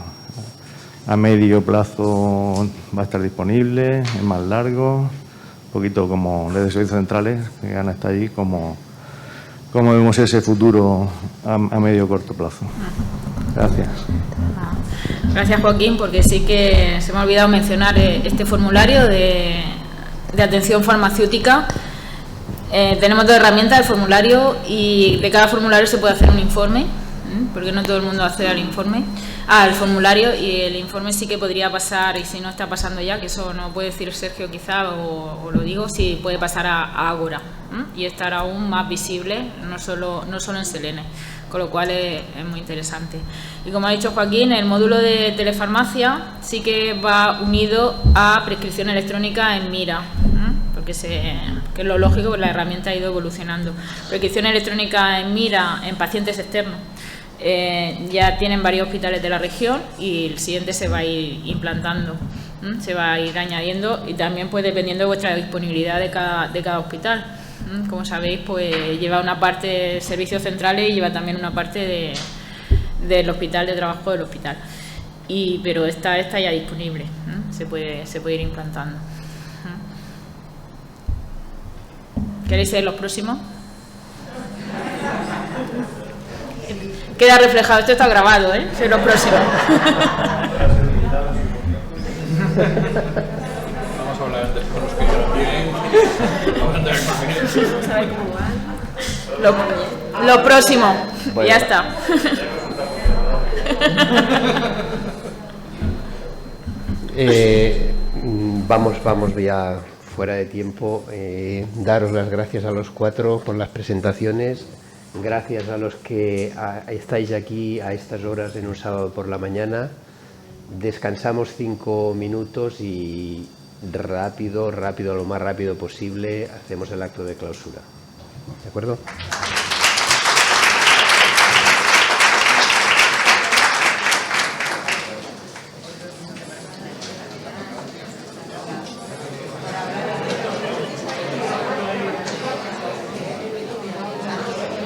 a medio plazo va a estar disponible, es más largo, un poquito como desde servicios centrales, que Ana está allí, como vemos ese futuro a medio o corto plazo. Gracias. Gracias, Joaquín, porque sí que se me ha olvidado mencionar este formulario de atención farmacéutica. Tenemos dos herramientas, el formulario, y de cada formulario se puede hacer un informe, porque no todo el mundo accede al formulario, y el informe sí que podría pasar, y si no está pasando ya, que eso no puede decir Sergio quizá, o lo digo, sí puede pasar a Ágora, y estar aún más visible, no solo en Selene, con lo cual es muy interesante. Y como ha dicho Joaquín, el módulo de telefarmacia sí que va unido a prescripción electrónica en Mira, porque que es lo lógico, pues la herramienta ha ido evolucionando. Prescripción electrónica en Mira en pacientes externos. Ya tienen varios hospitales de la región y el siguiente se va a ir implantando, se va a ir añadiendo, y también pues dependiendo de vuestra disponibilidad de cada hospital. Como sabéis, pues lleva una parte de servicios centrales y lleva también una parte del hospital, de trabajo del hospital. Pero está ya disponible, se puede ir implantando. ¿Queréis ser los próximos? Queda reflejado, esto está grabado, ser los próximos. Vamos a hablar después con los que ya vienen. Lo próximo, bueno. Ya está. Vamos ya fuera de tiempo. Daros las gracias a los cuatro por las presentaciones. Gracias a los que estáis aquí a estas horas en un sábado por la mañana. Descansamos 5 minutos y rápido, lo más rápido posible, hacemos el acto de clausura. ¿De acuerdo?